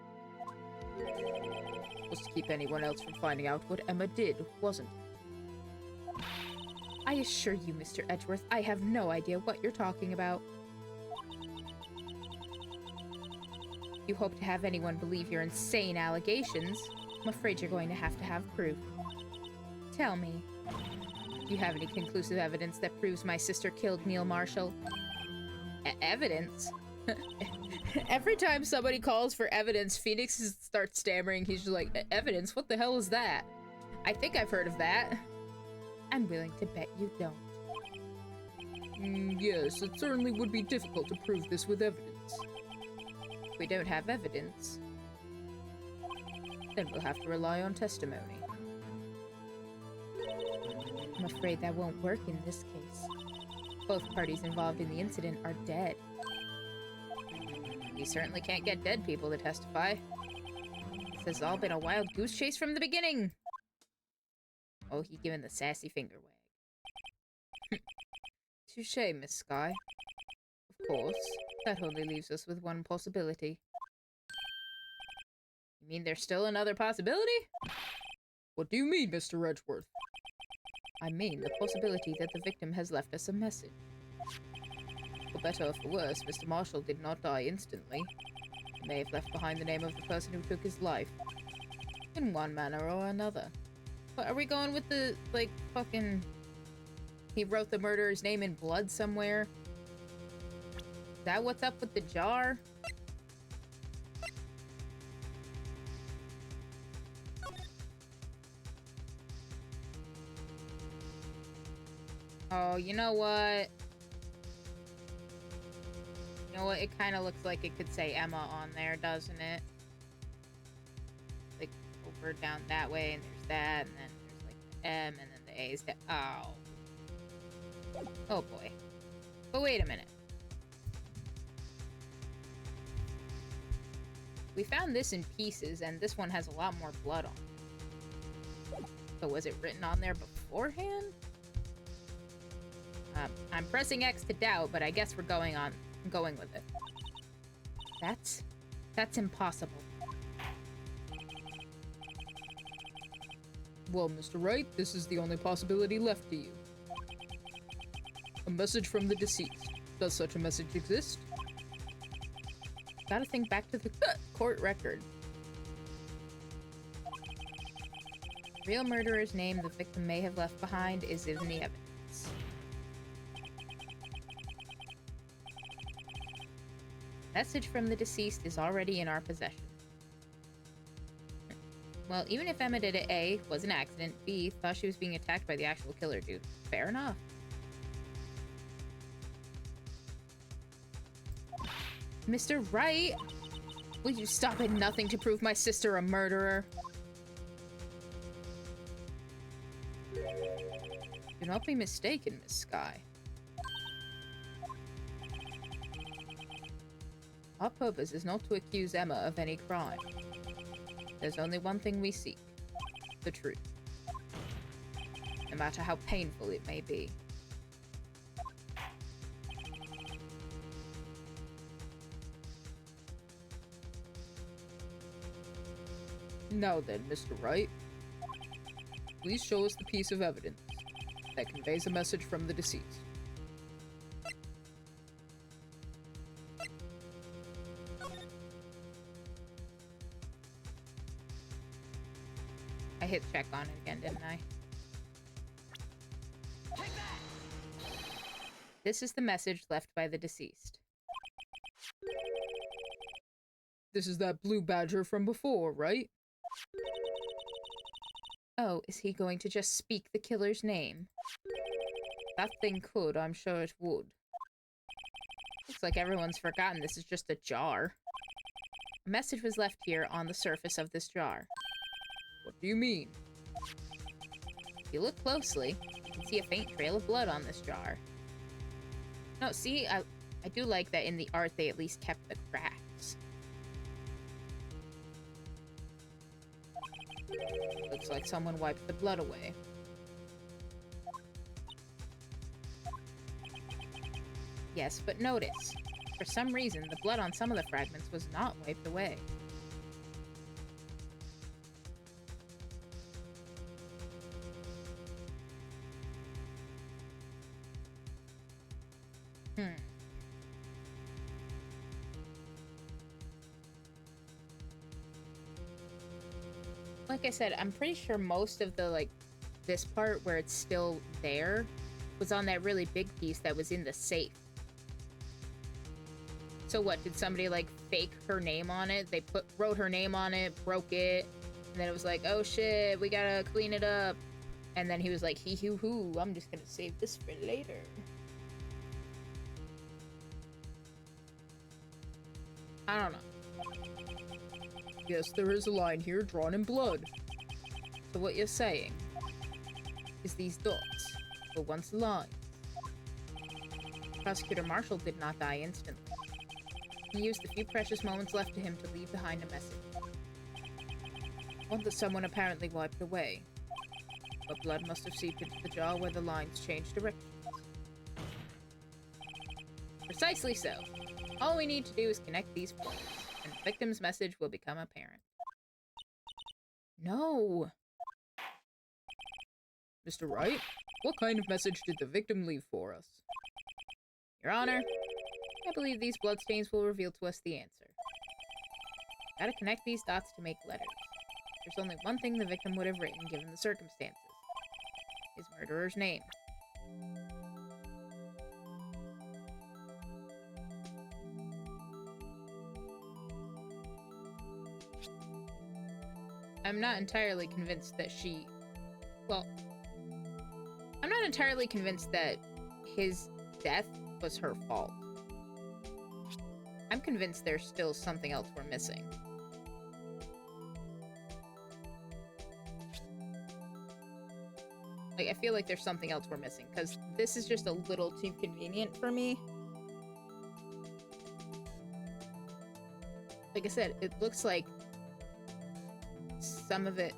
was to keep anyone else from finding out what Emma did, wasn't it? I assure you, Mr. Edgeworth, I have no idea what you're talking about. You hope to have anyone believe your insane allegations. I'm afraid you're going to have proof. Tell me, do you have any conclusive evidence that proves my sister killed Neil Marshall? Evidence? Every time somebody calls for evidence, Phoenix starts stammering. He's just like, evidence? What the hell is that? I think I've heard of that. I'm willing to bet you don't. Yes, it certainly would be difficult to prove this with evidence. If we don't have evidence, then we'll have to rely on testimony. I'm afraid that won't work in this case. Both parties involved in the incident are dead. You certainly can't get dead people to testify. This has all been a wild goose chase from the beginning. Oh, he giving the sassy finger wag. Touché, Miss Sky. Of course, that only leaves us with one possibility. You mean there's still another possibility? What do you mean, Mr. Edgeworth? I mean the possibility that the victim has left us a message. For better or for worse, Mr. Marshall did not die instantly. He may have left behind the name of the person who took his life. In one manner or another. But are we going with the, like, fucking... He wrote the murderer's name in blood somewhere? Is that what's up with the jar? Oh, you know what? You know what? It kind of looks like it could say Emma on there, doesn't it? Like, over down that way, and there's that, and then there's like the M, and then the A is the... Oh. Oh boy. But wait a minute. We found this in pieces, and this one has a lot more blood on it. So was it written on there beforehand? I'm pressing X to doubt, but I guess we're going with it. That's impossible. Well, Mr. Wright, this is the only possibility left to you. A message from the deceased. Does such a message exist? Gotta think back to the court record. The real murderer's name the victim may have left behind is in the evidence. Message from the deceased is already in our possession. Well, even if Emma did it, A, was an accident, B, thought she was being attacked by the actual killer dude. Fair enough. Mr. Wright, will you stop at nothing to prove my sister a murderer? Do not be mistaken, Miss Skye. Our purpose is not to accuse Emma of any crime. There's only one thing we seek. The truth. No matter how painful it may be. Now then, Mr. Wright. Please show us the piece of evidence that conveys a message from the deceased. I hit check on it again, didn't I? This is the message left by the deceased. This is that blue badger from before, right? Oh, is he going to just speak the killer's name? That thing could, I'm sure it would. Looks like everyone's forgotten this is just a jar. A message was left here on the surface of this jar. What do you mean? If you look closely, you can see a faint trail of blood on this jar. No, see, I do like that in the art they at least kept the cracks. Looks like someone wiped the blood away. Yes, but notice, for some reason, the blood on some of the fragments was not wiped away. Like I said, I'm pretty sure most of the, this part where it's still there was on that really big piece that was in the safe. So what, did somebody, fake her name on it? They wrote her name on it, broke it, and then it was like, oh shit, we gotta clean it up. And then he was like, hee hoo hoo, I'm just gonna save this for later. I don't know. Yes, there is a line here drawn in blood. So what you're saying is these dots were once lines. Prosecutor Marshall did not die instantly. He used the few precious moments left to him to leave behind a message. One that someone apparently wiped away. But blood must have seeped into the jar where the lines changed directions. Precisely so. All we need to do is connect these points, and the victim's message will become apparent. No! Mr. Wright, what kind of message did the victim leave for us? Your Honor, I believe these bloodstains will reveal to us the answer. Gotta connect these dots to make letters. There's only one thing the victim would have written given the circumstances. His murderer's name. I'm not entirely convinced that I'm not entirely convinced that his death was her fault. I'm convinced there's still something else we're missing. I feel like there's something else we're missing, because this is just a little too convenient for me. Like I said, it looks like some of it,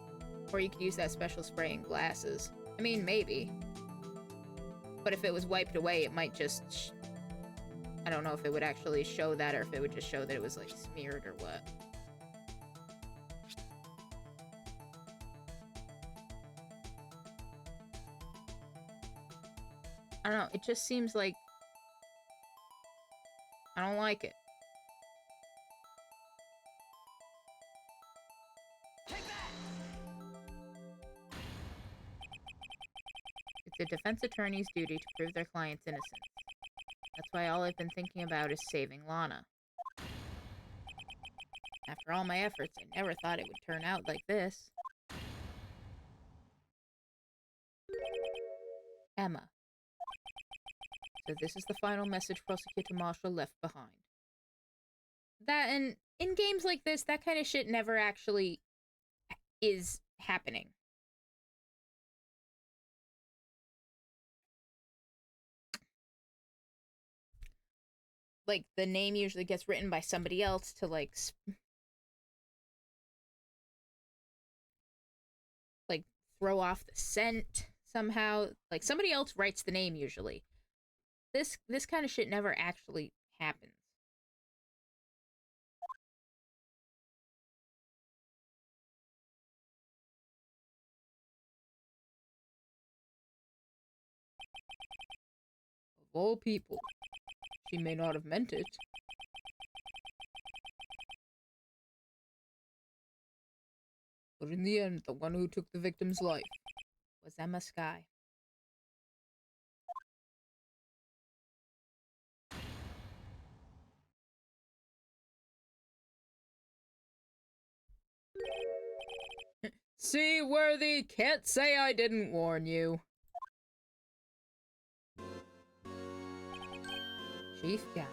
Or you could use that special spray in glasses. I mean, maybe. But if it was wiped away, it might just... I don't know if it would actually show that or if it would just show that it was, like, smeared or what. I don't know, it just seems like... I don't like it. It's a defense attorney's duty to prove their client's innocence. That's why all I've been thinking about is saving Lana. After all my efforts, I never thought it would turn out like this. Emma. So this is the final message Prosecutor Marshall left behind. That, and in games like this, that kind of shit never actually is happening. Like, the name usually gets written by somebody else to, like, throw off the scent somehow. Like, somebody else writes the name usually. This kind of shit never actually happens. Of all people, she may not have meant it. But in the end, the one who took the victim's life Was Emma Skye. See, Worthy, can't say I didn't warn you. Chief Gallant.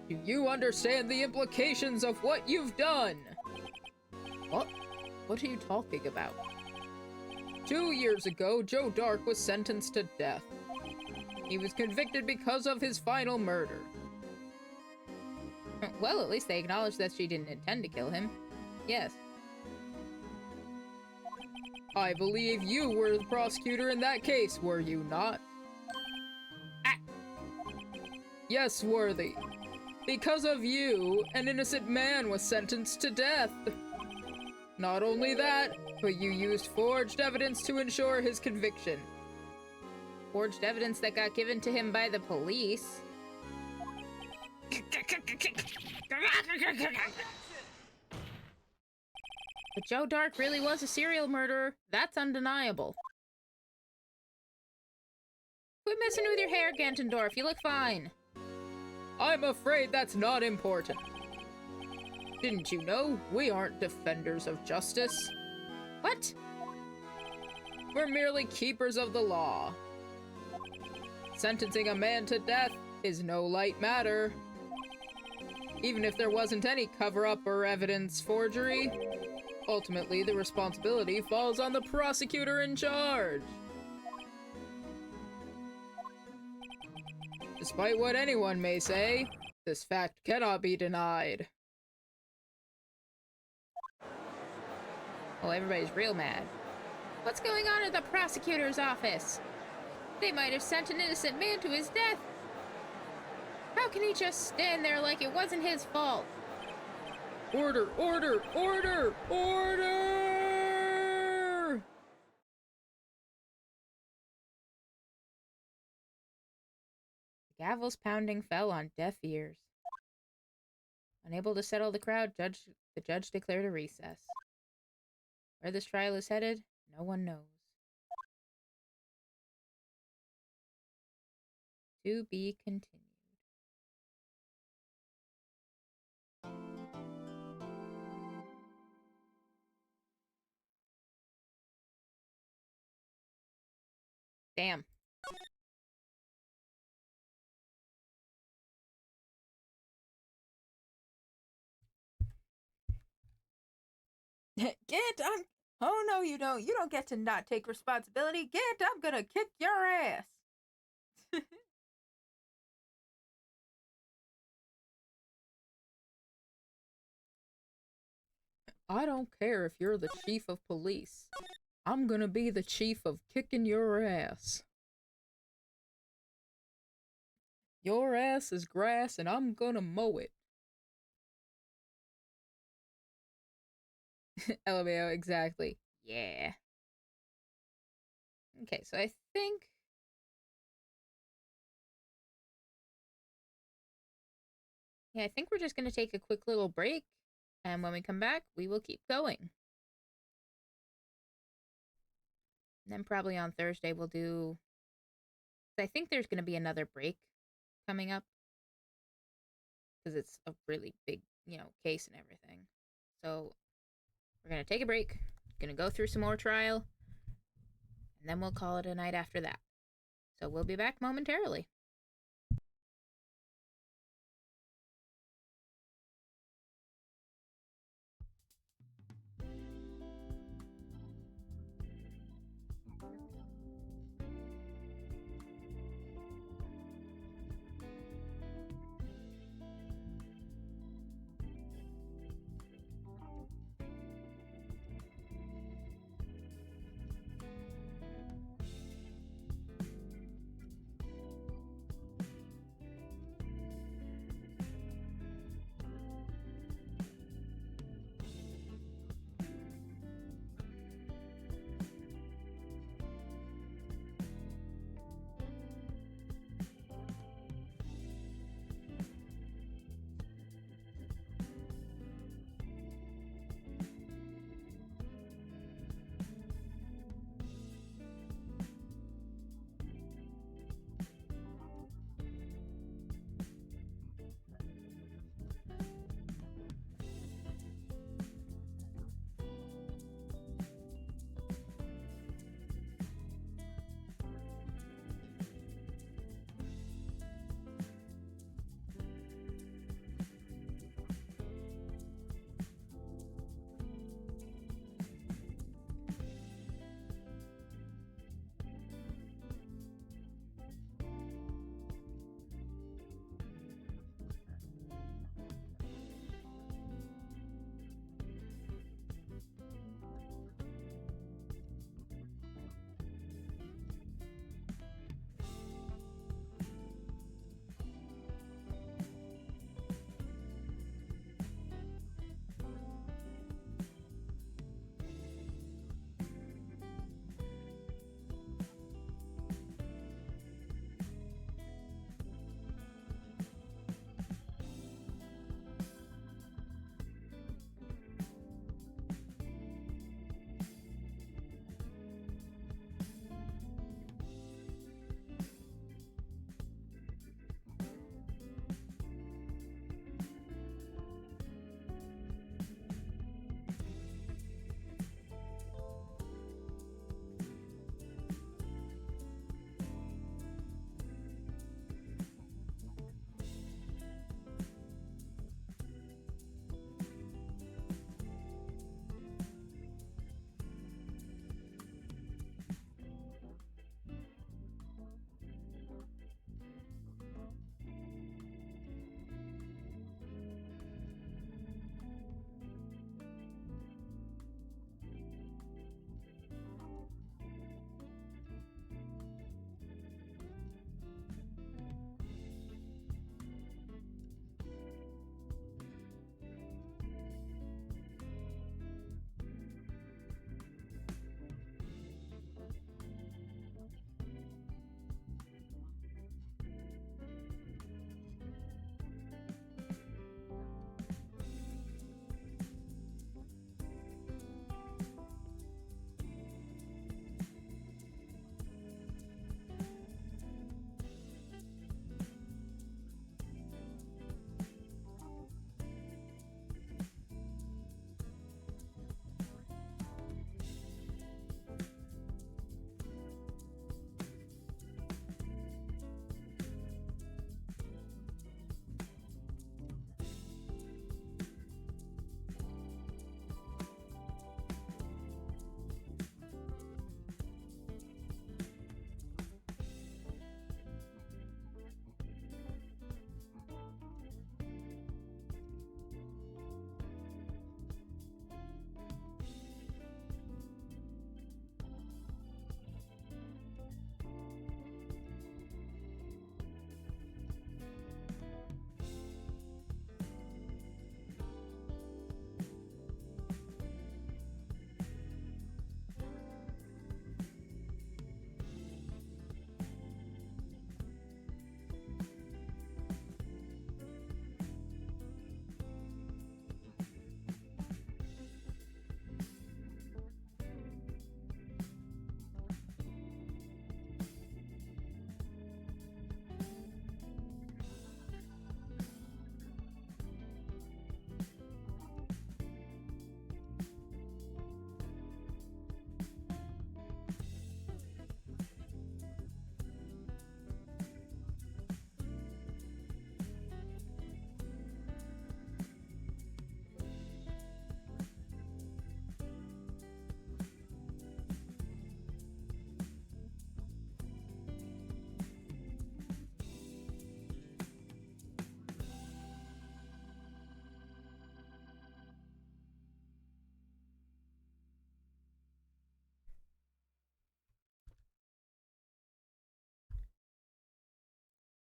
Do you understand the implications of what you've done? What? What are you talking about? 2 years ago, Joe Dark was sentenced to death. He was convicted because of his final murder. Well, at least they acknowledged that she didn't intend to kill him. Yes. I believe you were the prosecutor in that case, were you not? Ah. Yes, Worthy. Because of you, an innocent man was sentenced to death. Not only that, but you used forged evidence to ensure his conviction. Forged evidence that got given to him by the police. But Joe Dark really was a serial murderer. That's undeniable. Quit messing with your hair, Gantendorf. You look fine. I'm afraid that's not important. Didn't you know we aren't defenders of justice? What? We're merely keepers of the law. Sentencing a man to death is no light matter. Even if there wasn't any cover-up or evidence forgery, ultimately the responsibility falls on the prosecutor in charge. Despite what anyone may say, this fact cannot be denied. Oh, everybody's real mad. What's going on at the prosecutor's office? They might have sent an innocent man to his death. How can he just stand there like it wasn't his fault? Order! Order! Order! Order! The gavel's pounding fell on deaf ears. Unable to settle the crowd, the judge declared a recess. Where this trial is headed, no one knows. To be continued. Damn. Get, oh no, you don't. You don't get to not take responsibility. Get, I'm gonna kick your ass. I don't care if you're the chief of police. I'm gonna be the chief of kicking your ass. Your ass is grass and I'm gonna mow it. LMAO, exactly. Yeah. Okay, so I think... Yeah, I think we're just gonna take a quick little break, and when we come back, we will keep going. And then probably on Thursday we'll do... I think there's gonna be another break coming up, because it's a really big, case and everything. So we're gonna take a break, gonna go through some more trial, and then we'll call it a night after that. So we'll be back momentarily.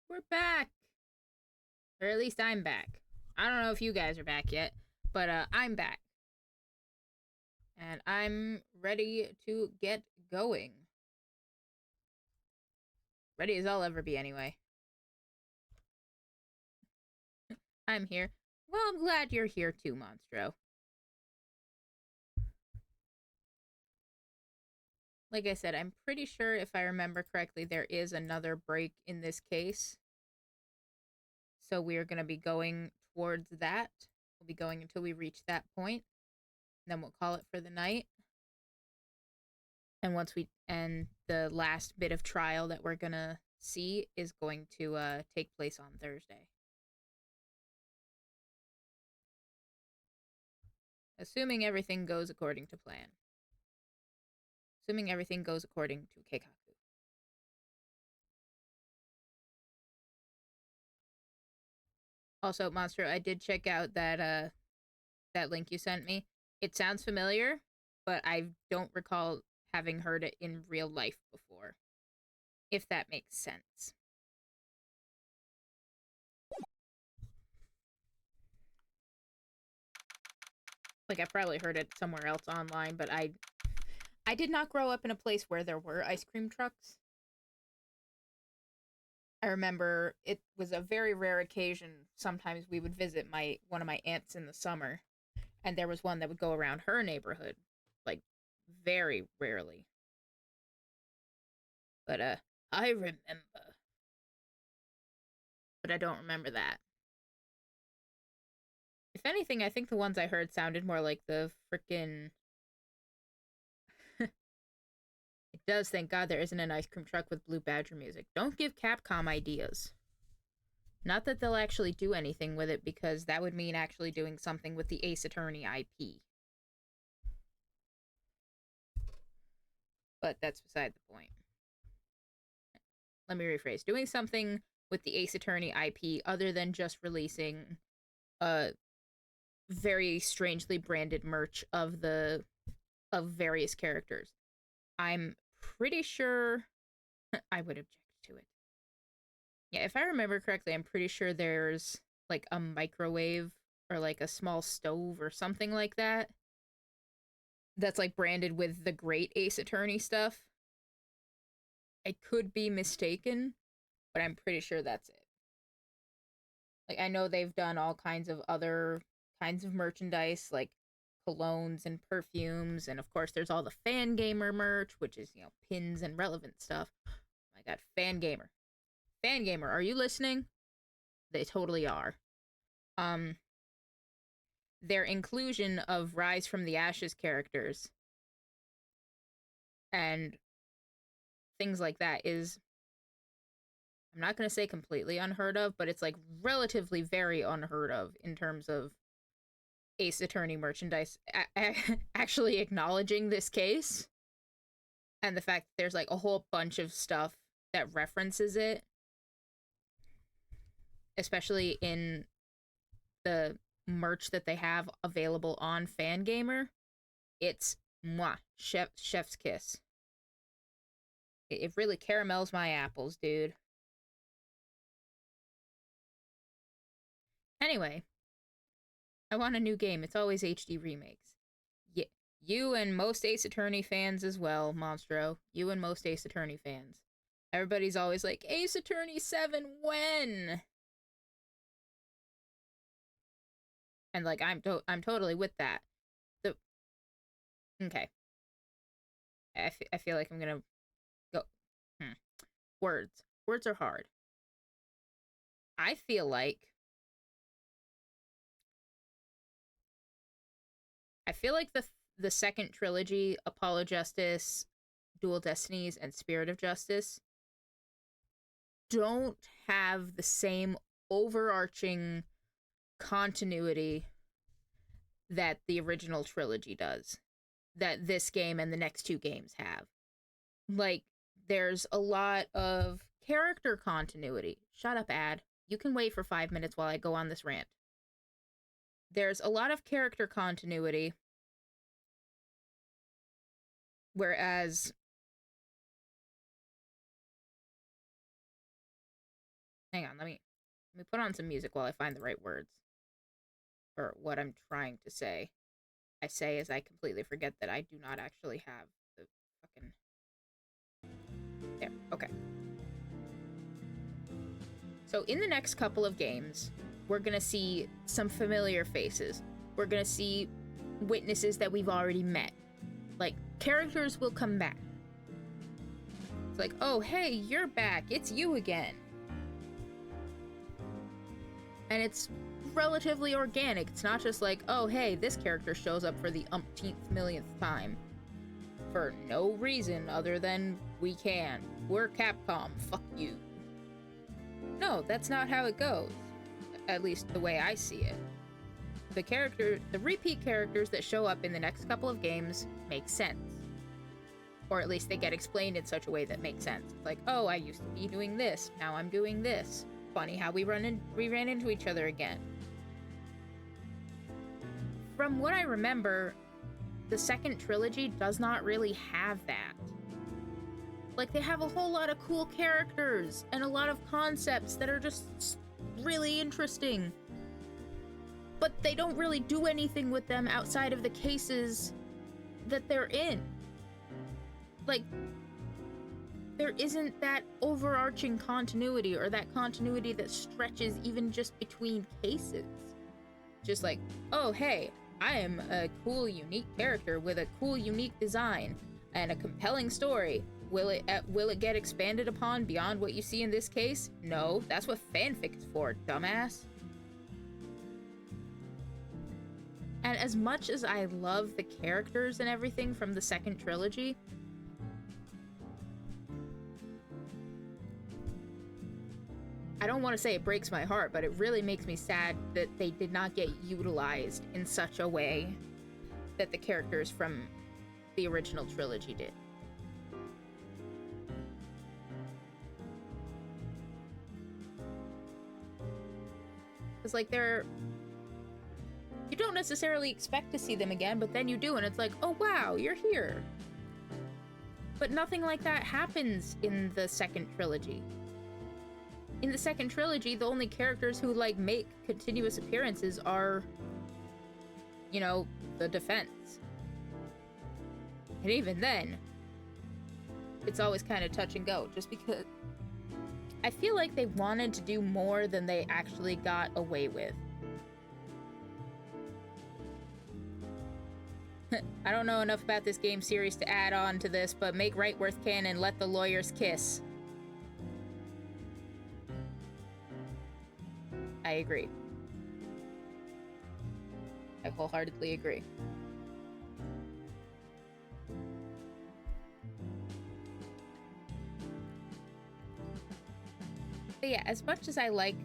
We're back! Or at least I'm back. I don't know if you guys are back yet, but I'm back. And I'm ready to get going. Ready as I'll ever be anyway. I'm here. Well, I'm glad you're here too, Monstro. Like I said, I'm pretty sure, if I remember correctly, there is another break in this case. So we are going to be going towards that. We'll be going until we reach that point. Then we'll call it for the night. And the last bit of trial that we're going to see is going to take place on Thursday. Assuming everything goes according to plan. Assuming everything goes according to Keikaku. Also, Monster, I did check out that link you sent me. It sounds familiar, but I don't recall having heard it in real life before. If that makes sense. Like, I probably heard it somewhere else online, but I did not grow up in a place where there were ice cream trucks. I remember it was a very rare occasion. Sometimes we would visit one of my aunts in the summer, and there was one that would go around her neighborhood, like, very rarely. But I remember. But I don't remember that. If anything, I think the ones I heard sounded more like the frickin' It does, thank God there isn't an ice cream truck with Blue Badger music. Don't give Capcom ideas. Not that they'll actually do anything with it, because that would mean actually doing something with the Ace Attorney IP. But that's beside the point. Let me rephrase. Doing something with the Ace Attorney IP other than just releasing very strangely branded merch of various characters. I'm pretty sure I would object to it. Yeah, if I remember correctly, I'm pretty sure there's like a microwave or like a small stove or something like that that's like branded with the great Ace Attorney stuff. I could be mistaken, but I'm pretty sure that's it. Like, I know they've done all kinds of other kinds of merchandise, like colognes and perfumes, and of course there's all the fan gamer merch, which is, pins and relevant stuff. Oh my god, fan gamer, are you listening? They totally are. Their inclusion of Rise from the Ashes characters and things like that is, I'm not going to say completely unheard of, but it's like relatively very unheard of in terms of Ace Attorney merchandise actually acknowledging this case, and the fact that there's like a whole bunch of stuff that references it, especially in the merch that they have available on Fangamer. It's chef's kiss. It really caramels my apples, dude. Anyway, I want a new game. It's always HD remakes. Yeah, you and most Ace Attorney fans as well, Monstro. You and most Ace Attorney fans. Everybody's always like, Ace Attorney 7, when? And like, I'm totally with that. Okay. I feel like I'm gonna go. Words. Words are hard. I feel like the second trilogy, Apollo Justice, Dual Destinies, and Spirit of Justice, don't have the same overarching continuity that the original trilogy does, that this game and the next two games have. Like, there's a lot of character continuity. Shut up, ad. You can wait for 5 minutes while I go on this rant. There's a lot of character continuity, whereas... hang on, let me put on some music while I find the right words. Or what I'm trying to say. I say as I completely forget that I do not actually have the fucking... There, okay. So in the next couple of games, we're gonna see some familiar faces. We're gonna see witnesses that we've already met. Like, characters will come back. It's like, oh, hey, you're back. It's you again. And it's relatively organic. It's not just like, oh, hey, this character shows up for the umpteenth millionth time. For no reason other than we can. We're Capcom. Fuck you. No, that's not how it goes. At least the way I see it. The repeat characters that show up in the next couple of games make sense. Or at least they get explained in such a way that makes sense. It's like, oh, I used to be doing this, now I'm doing this. Funny how we ran into each other again. From what I remember, the second trilogy does not really have that. Like, they have a whole lot of cool characters and a lot of concepts that are just really interesting. But they don't really do anything with them outside of the cases that they're in. Like, there isn't that overarching continuity or that continuity that stretches even just between cases. Just like, oh, hey, I am a cool, unique character with a cool, unique design and a compelling story. Will it get expanded upon beyond what you see in this case? No, that's what fanfic is for, dumbass. And as much as I love the characters and everything from the second trilogy, I don't want to say it breaks my heart, but it really makes me sad that they did not get utilized in such a way that the characters from the original trilogy did. It's like you don't necessarily expect to see them again, but then you do, and it's like, oh wow, you're here. But nothing like that happens in the second trilogy. In the second trilogy, the only characters who, like, make continuous appearances are, you know, the defense. And even then, it's always kind of touch and go, just because I feel like they wanted to do more than they actually got away with. I don't know enough about this game series to add on to this, but make Wrightworth canon, let the lawyers kiss. I agree. I wholeheartedly agree. But yeah, as much as I like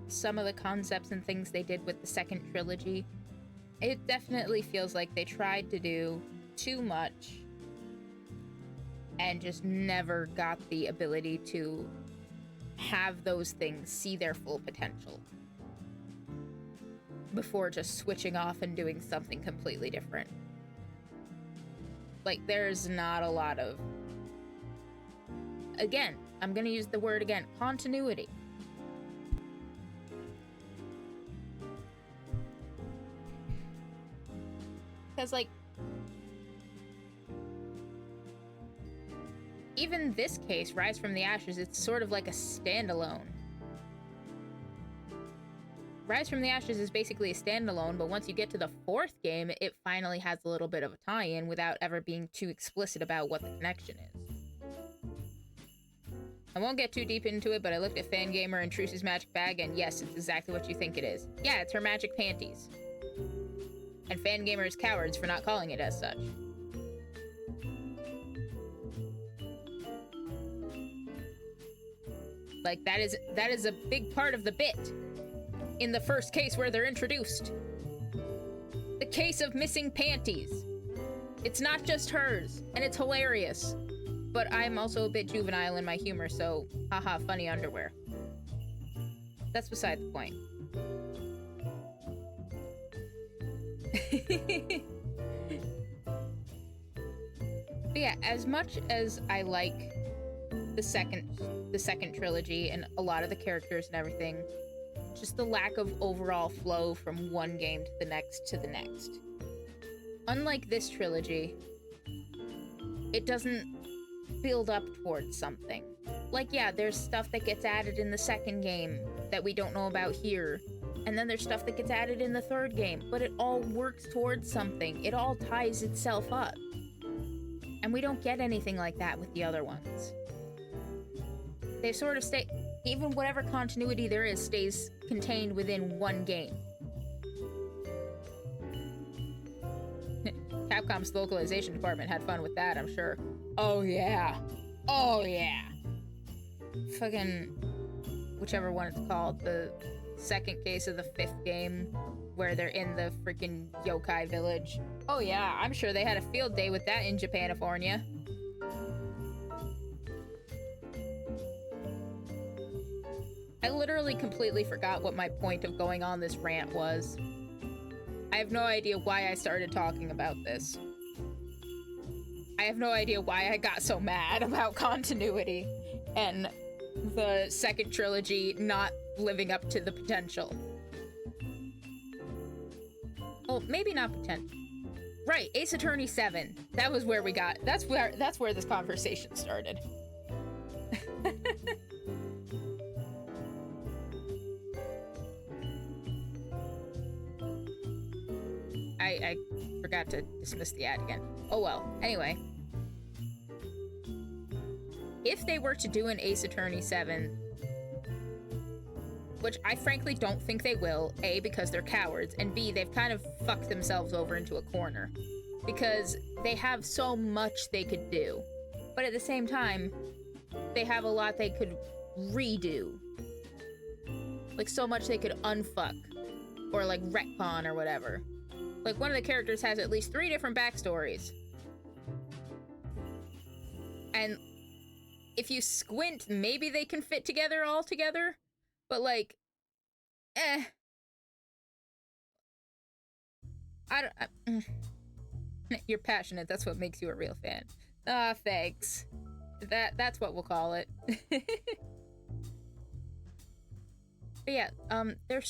some of the concepts and things they did with the second trilogy, it definitely feels like they tried to do too much and just never got the ability to have those things see their full potential before just switching off and doing something completely different. Like, there's not a lot of, again, I'm gonna use the word again, continuity. Because, like, even this case, Rise from the Ashes, it's sort of like a standalone. Rise from the Ashes is basically a standalone, but once you get to the fourth game, it finally has a little bit of a tie-in without ever being too explicit about what the connection is. I won't get too deep into it, but I looked at Fangamer and Truce's magic bag, and yes, it's exactly what you think it is. Yeah, it's her magic panties. And Fangamer is cowards for not calling it as such. Like, that is a big part of the bit in the first case where they're introduced. The case of missing panties. It's not just hers, and it's hilarious. But I'm also a bit juvenile in my humor, so haha, funny underwear. That's beside the point. But yeah, as much as I like the second the second trilogy and a lot of the characters and everything. Just the lack of overall flow from one game to the next to the next. Unlike this trilogy, it doesn't build up towards something. Like, yeah, there's stuff that gets added in the second game that we don't know about here, and then there's stuff that gets added in the third game, but it all works towards something. It all ties itself up. And we don't get anything like that with the other ones. They sort of stay, even whatever continuity there is, stays contained within one game. Capcom's localization department had fun with that, I'm sure. Oh yeah. Oh yeah. Fucking whichever one it's called, the second case of the fifth game where they're in the freaking yokai village. Oh yeah, I'm sure they had a field day with that in Japanifornia. I literally completely forgot what my point of going on this rant was. I have no idea why I started talking about this. I have no idea why I got so mad about continuity and the second trilogy not living up to the potential. Well, maybe not potential. Right, Ace Attorney 7. That was where we got. That's where this conversation started. I forgot to dismiss the ad again. Oh well. Anyway. If they were to do an Ace Attorney 7, which I frankly don't think they will, A, because they're cowards, and B, they've kind of fucked themselves over into a corner. Because they have so much they could do. But at the same time, they have a lot they could redo. Like, so much they could unfuck. Or, like, retcon or whatever. Like, one of the characters has at least 3 different backstories. And if you squint, maybe they can fit together all together. But, like, You're passionate, that's what makes you a real fan. Ah, thanks. That's what we'll call it. But yeah, there is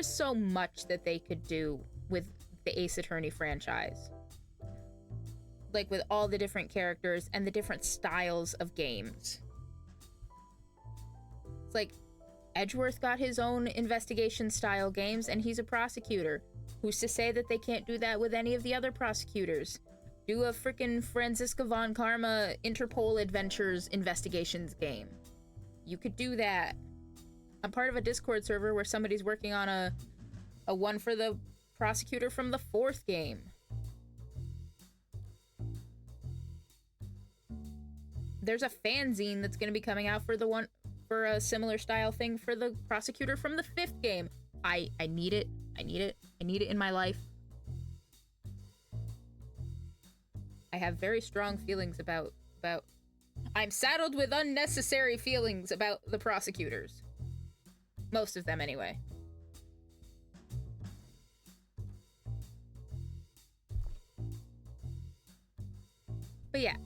so much that they could do with the Ace Attorney franchise. Like, with all the different characters and the different styles of games. It's like, Edgeworth got his own investigation-style games, and he's a prosecutor. Who's to say that they can't do that with any of the other prosecutors? Do a frickin' Franziska von Karma Interpol Adventures investigations game. You could do that. I'm part of a Discord server where somebody's working on a one for the prosecutor from the 4th game. There's a fanzine that's going to be coming out for a similar style thing for the prosecutor from the 5th game. I need it. I need it. I need it in my life. I have very strong feelings about I'm saddled with unnecessary feelings about the prosecutors. Most of them, anyway. But yeah.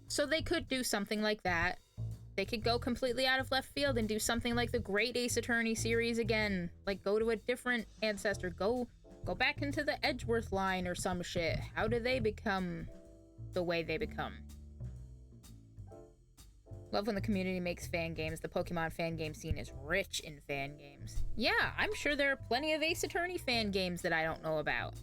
So they could do something like that. They could go completely out of left field and do something like the Great Ace Attorney series again. Like, go to a different ancestor. Go back into the Edgeworth line or some shit. How do they become the way they become? Love when the community makes fan games. The Pokemon fan game scene is rich in fan games. Yeah, I'm sure there are plenty of Ace Attorney fan games that I don't know about.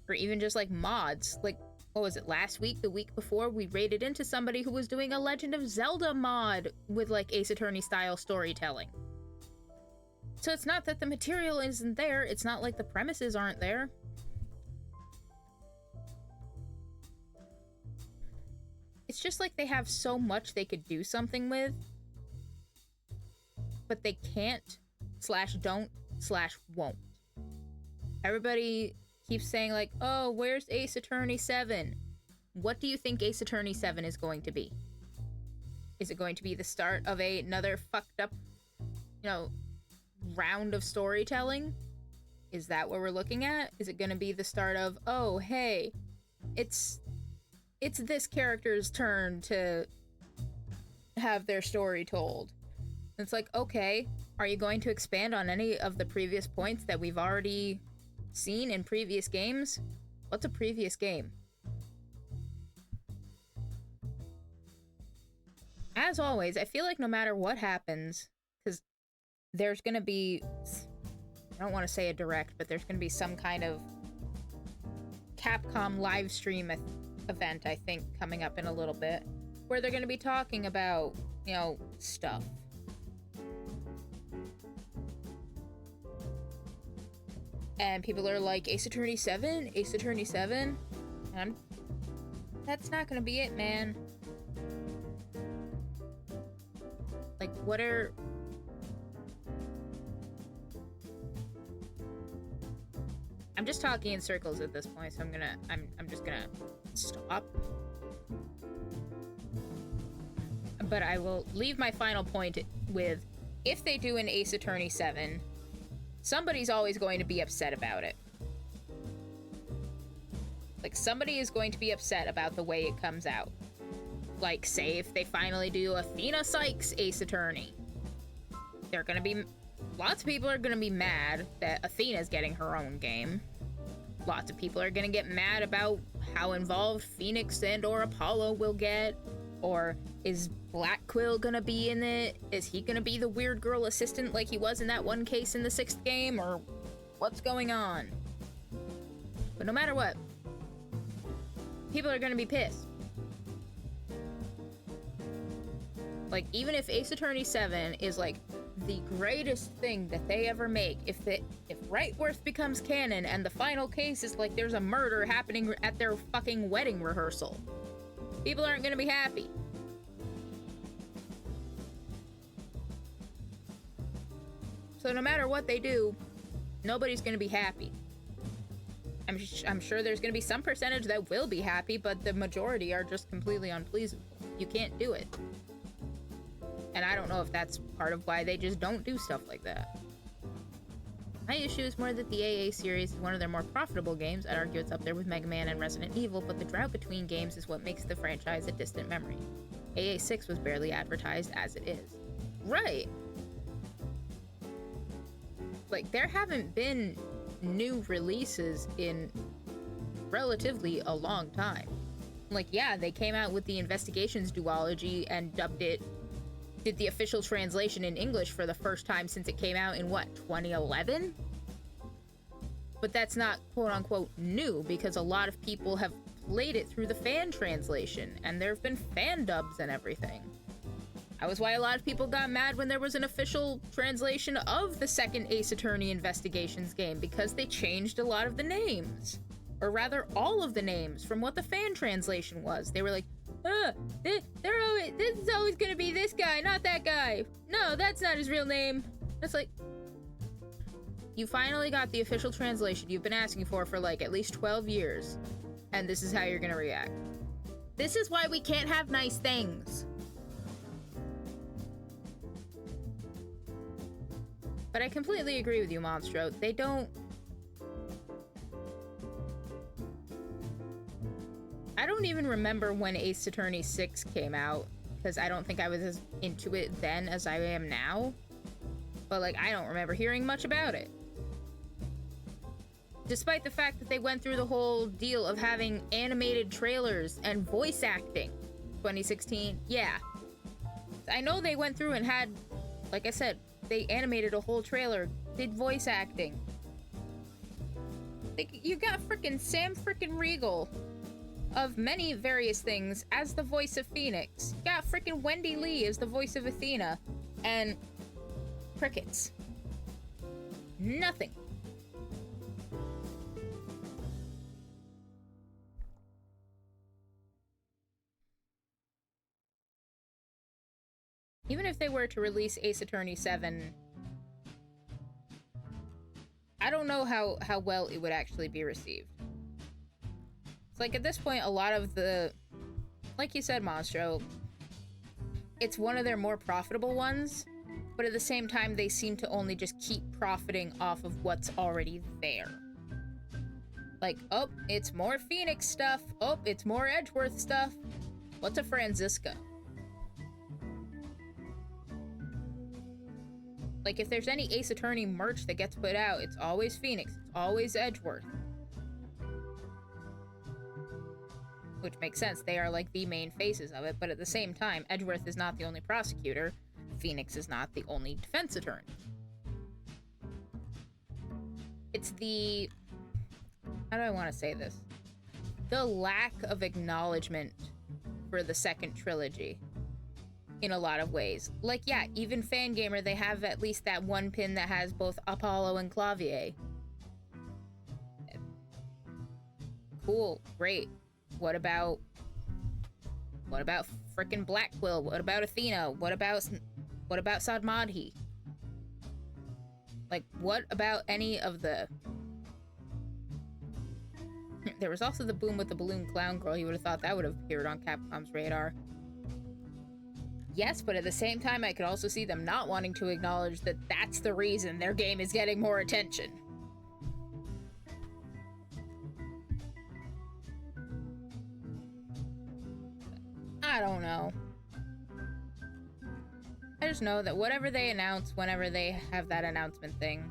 Or even just, like, mods. Like, what was it, last week, the week before, we raided into somebody who was doing a Legend of Zelda mod with, like, Ace Attorney style storytelling. So it's not that the material isn't there, it's not like the premises aren't there. It's just like they have so much they could do something with, but they can't, / don't, / won't. Everybody keeps saying, like, oh, where's Ace Attorney 7? What do you think Ace Attorney 7 is going to be? Is it going to be the start of another fucked up, round of storytelling? Is that what we're looking at? Is it going to be the start of, oh, hey, it's it's this character's turn to have their story told. It's like, okay, are you going to expand on any of the previous points that we've already seen in previous games? What's a previous game? As always, I feel like no matter what happens, because there's gonna be, I don't want to say a direct, but there's gonna be some kind of Capcom live stream event, I think, coming up in a little bit, where they're gonna be talking about, you know, stuff. And people are like, Ace Attorney 7? Ace Attorney 7? And that's not gonna be it, man. Like, what are... I'm just talking in circles at this point, so I'm just gonna stop. But I will leave my final point with, if they do an Ace Attorney 7, somebody's always going to be upset about it. Like, somebody is going to be upset about the way it comes out. Like, say, if they finally do Athena Sykes Ace Attorney. They're gonna be... Lots of people are gonna be mad that Athena's getting her own game. Lots of people are gonna get mad about how involved Phoenix and or Apollo will get. Or, is Black Quill gonna be in it? Is he gonna be the weird girl assistant like he was in that one case in the 6th game? Or, what's going on? But no matter what, people are gonna be pissed. Like, even if Ace Attorney 7 is, like, the greatest thing that they ever make, if Wrightworth becomes canon and the final case is, like, there's a murder happening at their fucking wedding rehearsal, people aren't gonna be happy. So no matter what they do, nobody's gonna be happy. I'm sure there's gonna be some percentage that will be happy, but the majority are just completely unpleasable. You can't do it. And I don't know if that's part of why they just don't do stuff like that. My issue is more that the AA series is one of their more profitable games. I'd argue it's up there with Mega Man and Resident Evil, but the drought between games is what makes the franchise a distant memory. AA 6 was barely advertised as it is. Right! Like, there haven't been new releases in relatively a long time. Like, yeah, they came out with the Investigations duology and did the official translation in English for the first time since it came out in, what, 2011? But that's not quote-unquote new, because a lot of people have played it through the fan translation, and there have been fan dubs and everything. That was why a lot of people got mad when there was an official translation of the second Ace Attorney Investigations game, because they changed a lot of the names. Or rather, all of the names from what the fan translation was. They were like, this is always gonna be this guy, not that guy. No, that's not his real name. It's like, you finally got the official translation you've been asking for like at least 12 years, and this is how you're gonna react. This is why we can't have nice things. But I completely agree with you, Monstro. They don't... I don't even remember when Ace Attorney 6 came out, because I don't think I was as into it then as I am now. But, like, I don't remember hearing much about it. Despite the fact that they went through the whole deal of having animated trailers and voice acting. 2016, yeah. I know they went through and had, like I said, they animated a whole trailer, did voice acting. You got frickin' Sam frickin' Riegel of many various things as the voice of Phoenix. You got frickin' Wendy Lee as the voice of Athena. And crickets. Nothing. Even if they were to release Ace Attorney 7, I don't know how well it would actually be received. It's like, at this point, a lot of the... Like you said, Monstro, it's one of their more profitable ones, but at the same time, they seem to only just keep profiting off of what's already there. Like, oh, it's more Phoenix stuff. Oh, it's more Edgeworth stuff. What's a Franziska? Like, if there's any Ace Attorney merch that gets put out, it's always Phoenix. It's always Edgeworth. Which makes sense. They are, like, the main faces of it. But at the same time, Edgeworth is not the only prosecutor. Phoenix is not the only defense attorney. It's the... How do I want to say this? The lack of acknowledgement for the second trilogy. In a lot of ways. Like, yeah, even Fangamer, they have at least that one pin that has both Apollo and Clavier. Cool, great. What about frickin' Black Quill? What about Athena? What about Sadmadhi? Like, what about any of the... There was also the Boom with the Balloon Clown Girl. You would have thought that would have appeared on Capcom's radar. Yes, but at the same time, I could also see them not wanting to acknowledge that that's the reason their game is getting more attention. I don't know. I just know that whatever they announce, whenever they have that announcement thing,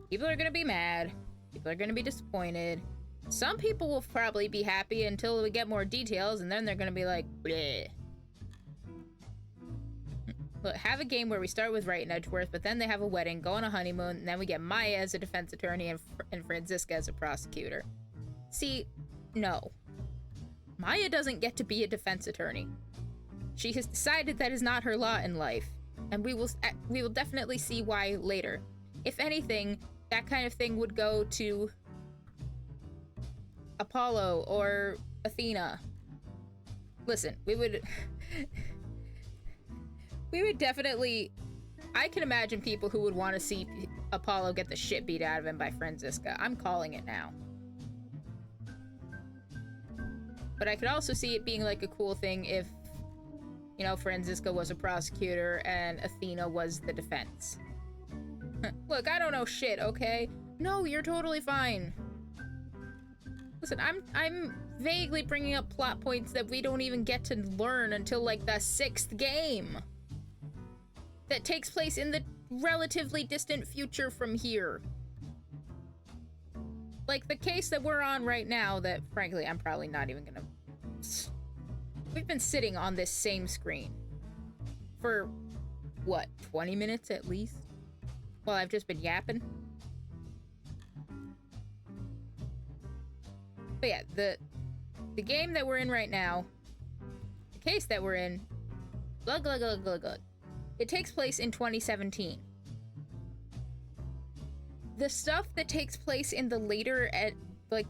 people are gonna be mad. People are gonna be disappointed. Some people will probably be happy until we get more details, and then they're gonna be like, bleh. Look, have a game where we start with Wright and Edgeworth, but then they have a wedding, go on a honeymoon, and then we get Maya as a defense attorney and Franziska as a prosecutor. See, no. Maya doesn't get to be a defense attorney. She has decided that is not her lot in life, and we will definitely see why later. If anything, that kind of thing would go to Apollo or Athena. Listen, we would definitely... I can imagine people who would want to see Apollo get the shit beat out of him by Franziska. I'm calling it now. But I could also see it being like a cool thing if, you know, Franziska was a prosecutor and Athena was the defense. Look, I don't know shit, okay? No, you're totally fine. Listen, I'm vaguely bringing up plot points that we don't even get to learn until, like, the 6th game. That takes place in the relatively distant future from here. Like, the case that we're on right now that, frankly, I'm probably not even gonna... We've been sitting on this same screen for, what, 20 minutes at least? While I've just been yapping? But yeah, the game that we're in right now, the case that we're in, glug glug glug glug glug. It takes place in 2017. The stuff that takes place in the later, like,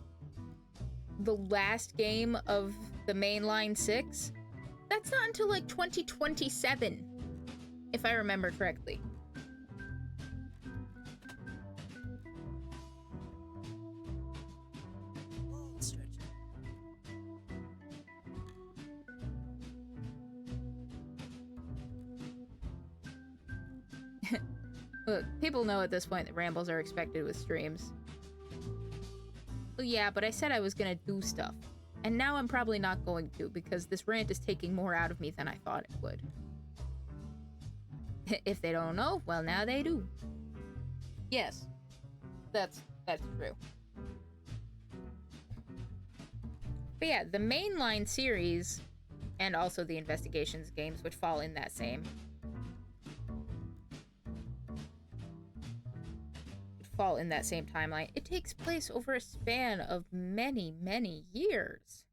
the last game of the mainline 6, that's not until, like, 2027, if I remember correctly. Look, people know at this point that rambles are expected with streams. Well, yeah, but I said I was gonna do stuff. And now I'm probably not going to, because this rant is taking more out of me than I thought it would. If they don't know, well, now they do. Yes, that's true. But yeah, the mainline series, and also the investigations games, which fall in that same... fall in that same timeline, it takes place over a span of many, many years.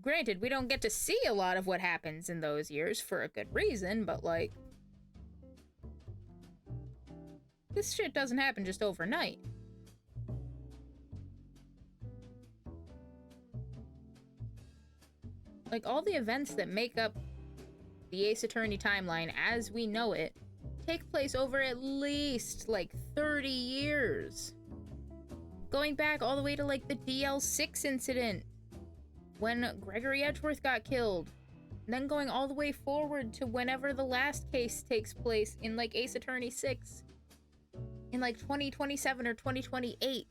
Granted, we don't get to see a lot of what happens in those years for a good reason, but, like, this shit doesn't happen just overnight. Like, all the events that make up the Ace Attorney timeline as we know it take place over at least, like, 30 years. Going back all the way to, like, the DL6 incident, when Gregory Edgeworth got killed. And then going all the way forward to whenever the last case takes place in, like, Ace Attorney 6. In, like, 2027 or 2028.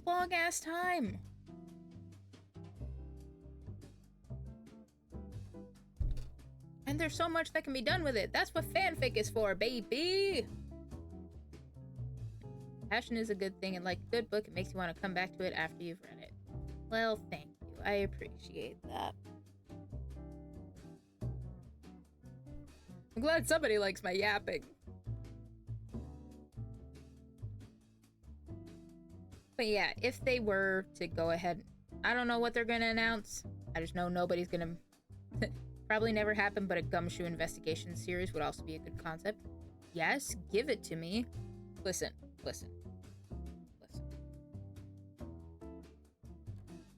a long-ass time. And there's so much that can be done with it. That's what fanfic is for, baby! Passion is a good thing, and like a good book, it makes you want to come back to it after you've read it. Well, thank you. I appreciate that. I'm glad somebody likes my yapping. But yeah, if they were to go ahead, I don't know what they're gonna announce. I just know nobody's gonna... Probably never happen, but a Gumshoe investigation series would also be a good concept. Yes, give it to me. Listen.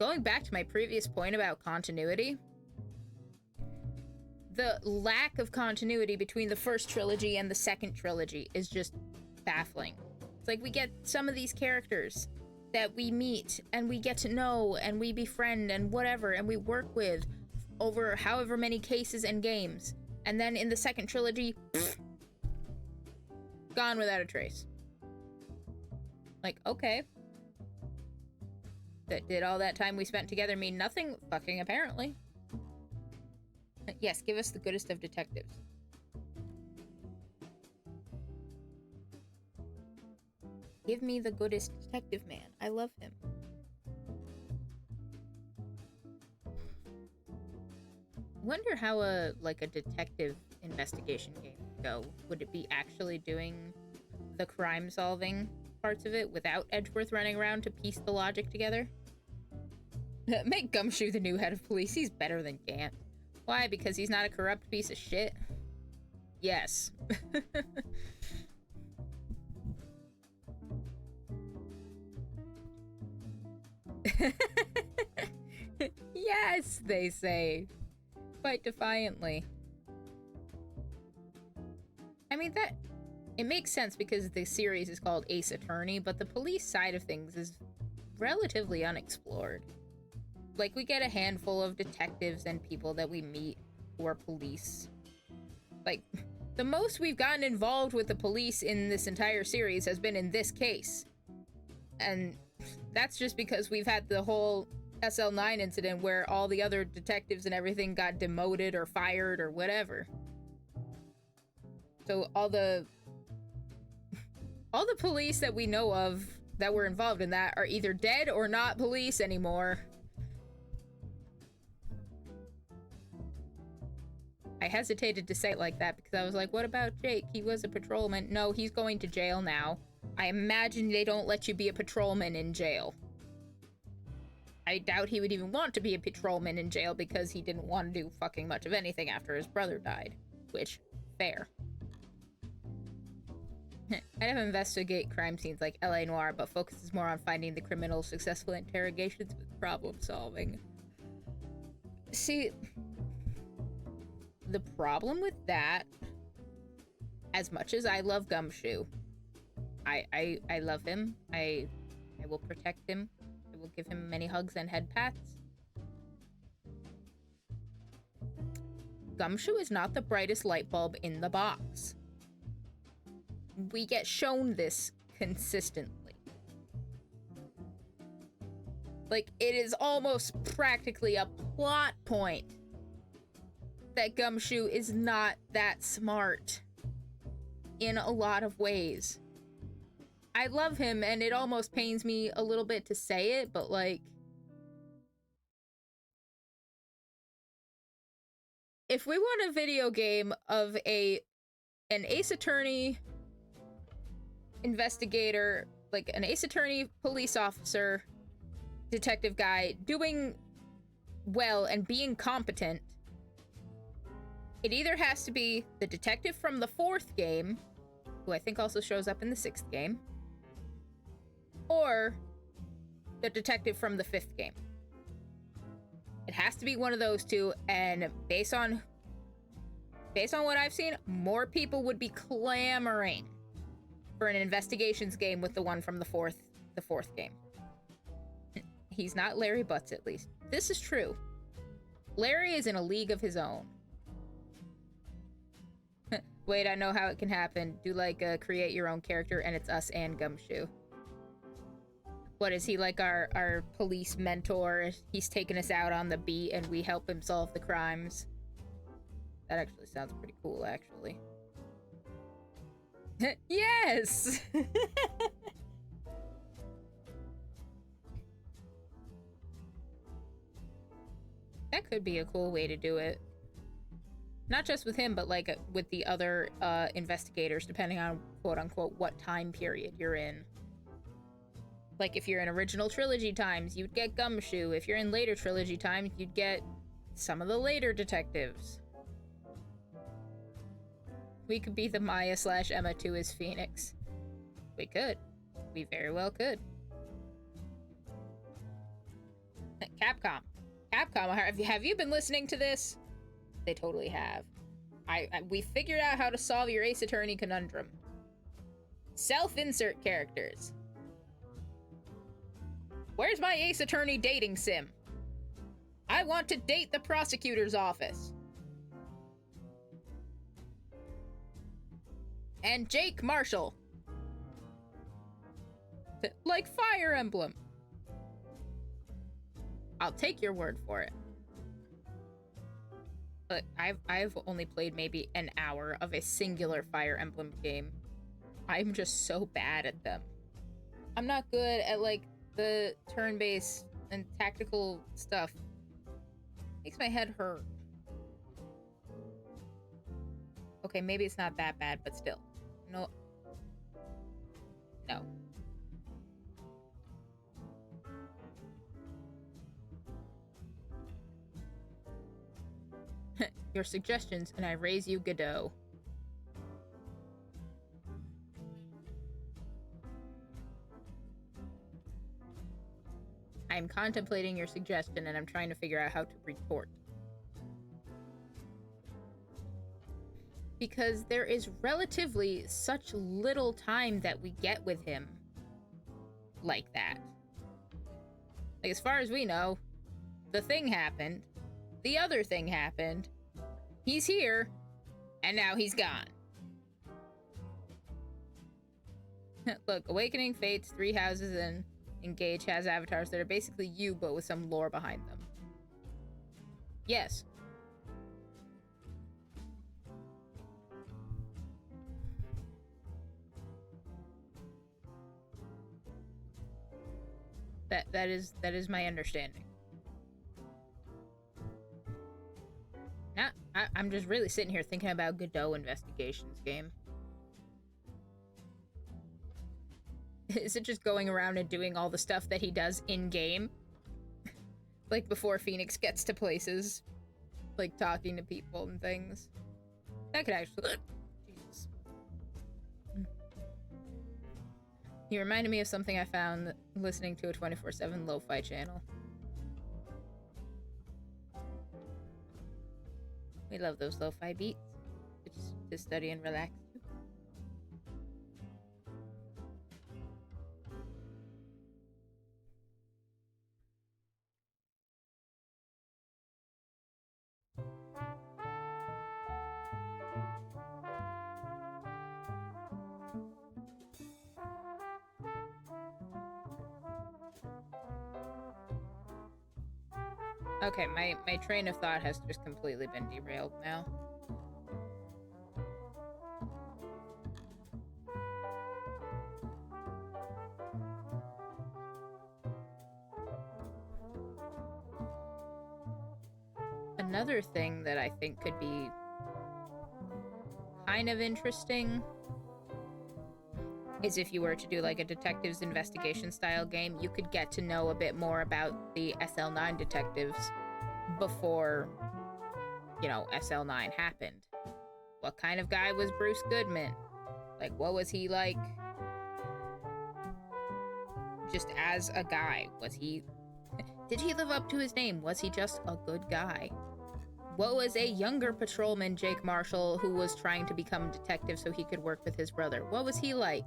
Going back to my previous point about continuity, the lack of continuity between the first trilogy and the second trilogy is just baffling. It's like we get some of these characters that we meet and we get to know and we befriend and whatever and we work with over however many cases and games. And then in the second trilogy, gone without a trace. Like, okay. Did all that time we spent together mean nothing? Fucking apparently. Yes, give us the goodest of detectives. Give me the goodest detective man. I love him. Wonder how a detective investigation game would go. Would it be actually doing the crime solving parts of it without Edgeworth running around to piece the logic together? Make Gumshoe the new head of police. He's better than Gant. Why? Because he's not a corrupt piece of shit? Yes. Yes, they say. Quite defiantly. I mean, it makes sense because the series is called Ace Attorney, but the police side of things is relatively unexplored. Like, we get a handful of detectives and people that we meet who are police. Like, the most we've gotten involved with the police in this entire series has been in this case. And that's just because we've had the whole SL9 incident where all the other detectives and everything got demoted or fired or whatever. So all the police that we know of that were involved in that are either dead or not police anymore. I hesitated to say it like that because I was like, what about Jake? He was a patrolman. No, he's going to jail now. I imagine they don't let you be a patrolman in jail. I doubt he would even want to be a patrolman in jail because he didn't want to do fucking much of anything after his brother died. Which, fair. I'd have investigate crime scenes like LA Noire, but focuses more on finding the criminals, successful interrogations with problem solving. See, the problem with that, as much as I love Gumshoe, I love him. I will protect him. I will give him many hugs and head pats. Gumshoe is not the brightest light bulb in the box. We get shown this consistently. Like, it is almost practically a plot point that Gumshoe is not that smart in a lot of ways. I love him, and it almost pains me a little bit to say it, but like, if we want a video game of an Ace Attorney investigator, like an Ace Attorney police officer, detective guy, doing well and being competent, it either has to be the detective from the 4th game, who I think also shows up in the 6th game, or the detective from the 5th game. It has to be one of those two, and based on what I've seen, more people would be clamoring for an investigations game with the one from the fourth game. He's not Larry Butts, at least. This is true. Larry is in a league of his own. Wait, I know how it can happen. Do like create your own character and it's us and Gumshoe. What is he, like our police mentor? He's taking us out on the beat and we help him solve the crimes. That actually sounds pretty cool, actually. Yes! That could be a cool way to do it. Not just with him, but like with the other investigators, depending on quote-unquote what time period you're in. Like if you're in original trilogy times, you'd get Gumshoe. If you're in later trilogy times, you'd get some of the later detectives. We could be the Maya / Emma to his Phoenix. We could. We very well could. Capcom. Capcom, have you been listening to this? They totally have. We figured out how to solve your Ace Attorney conundrum. Self-insert characters. Where's my Ace Attorney dating sim? I want to date the prosecutor's office. And Jake Marshall. Like Fire Emblem. I'll take your word for it. But I've only played maybe an hour of a singular Fire Emblem game. I'm just so bad at them. I'm not good at like the turn-based and tactical stuff. Makes my head hurt. Okay, maybe it's not that bad, but still. No. No. Your suggestions, and I raise you Godot. I'm contemplating your suggestion, and I'm trying to figure out how to retort. Because there is relatively such little time that we get with him like that. Like, as far as we know, the thing happened, the other thing happened, he's here, and now he's gone. Look, Awakening, Fates, Three Houses, and Engage has avatars that are basically you, but with some lore behind them. Yes. That is my understanding. Now, I'm just really sitting here thinking about Godot Investigations game. Is it just going around and doing all the stuff that he does in-game? Like, before Phoenix gets to places. Like, talking to people and things. That could actually... Jesus. He reminded me of something I found listening to a 24/7 lo-fi channel. We love those lo-fi beats. Just to study and relax. Okay, my train of thought has just completely been derailed now. Another thing that I think could be kind of interesting is if you were to do like a detective's investigation style game, you could get to know a bit more about the SL9 detectives before, you know, SL9 happened. What kind of guy was Bruce Goodman? Like, what was he like just as a guy? Was he... Did he live up to his name? Was he just a good guy? What was a younger patrolman, Jake Marshall, who was trying to become a detective so he could work with his brother? What was he like?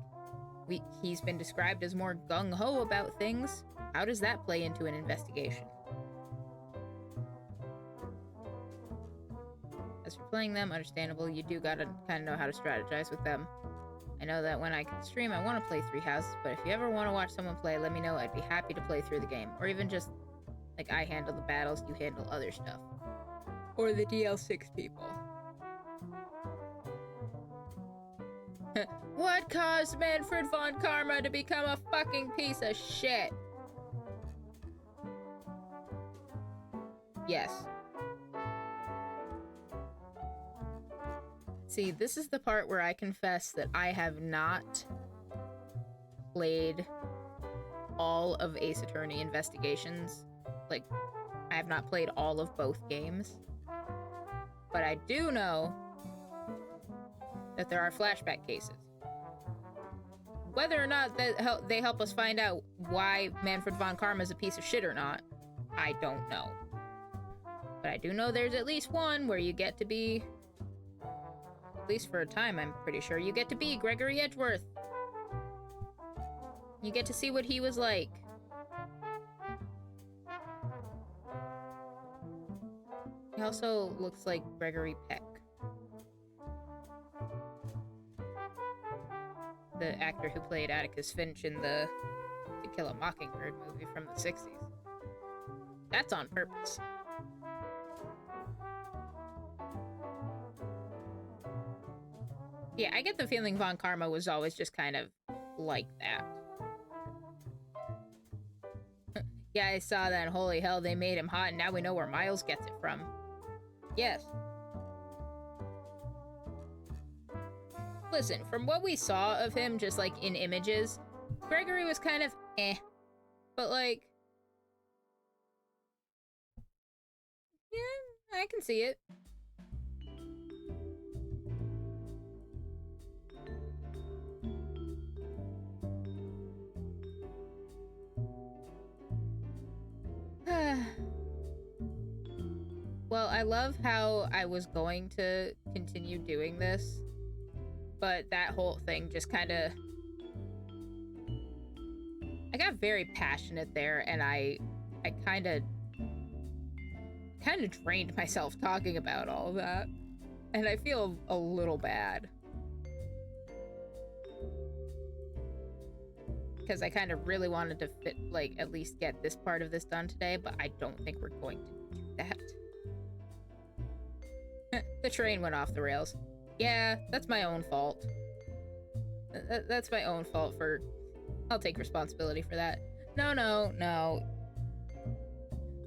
He's been described as more gung-ho about things. How does that play into an investigation? As for playing them, understandable, you do gotta kind of know how to strategize with them. I know that when I can stream, I want to play 3 Houses, but if you ever want to watch someone play, let me know. I'd be happy to play through the game. Or even just, like, I handle the battles, you handle other stuff. Or the DL6 people. What caused Manfred von Karma to become a fucking piece of shit? Yes. See, this is the part where I confess that I have not played all of Ace Attorney Investigations. Like, I have not played all of both games. But I do know that there are flashback cases. Whether or not they help us find out why Manfred von Karma is a piece of shit or not, I don't know. But I do know there's at least one where you get to be, at least for a time, I'm pretty sure, you get to be Gregory Edgeworth. You get to see what he was like. He also looks like Gregory Peck, the actor who played Atticus Finch in the To Kill a Mockingbird movie from the 60s. That's on purpose. Yeah, I get the feeling Von Karma was always just kind of like that. Yeah, I saw that. Holy hell, they made him hot, and now we know where Miles gets it from. Yes. Listen, from what we saw of him, just like in images, Gregory was kind of eh. But like, yeah, I can see it. Well, I love how I was going to continue doing this, but that whole thing just kind of... I got very passionate there, and I kind of drained myself talking about all of that, and I feel a little bad. Because I kind of really wanted to like, at least get this part of this done today, but I don't think we're going to do that. The train went off the rails. Yeah, that's my own fault. That's my own fault for... I'll take responsibility for that. No.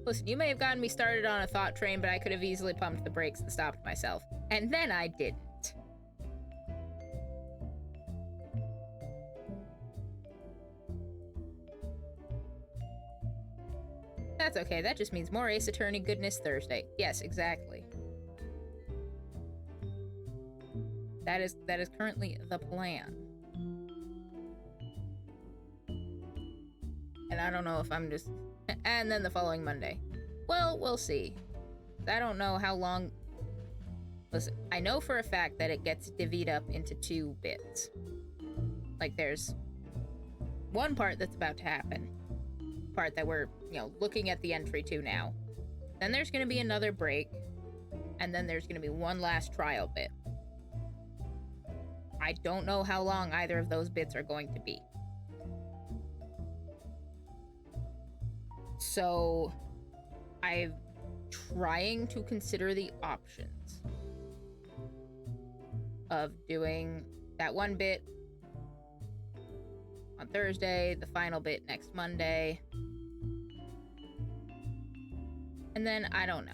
Listen, you may have gotten me started on a thought train, but I could have easily pumped the brakes and stopped myself. And then I didn't. That's okay, that just means more Ace Attorney goodness Thursday. Yes, exactly. That is currently the plan. And I don't know if I'm just... And then the following Monday. Well, we'll see. I don't know how long... Listen, I know for a fact that it gets divvied up into 2 bits. Like, there's one part that's about to happen. Part that we're, looking at the entry to now. Then there's going to be another break. And then there's going to be one last trial bit. I don't know how long either of those bits are going to be. So, I'm trying to consider the options of doing that one bit on Thursday, the final bit next Monday, and then I don't know.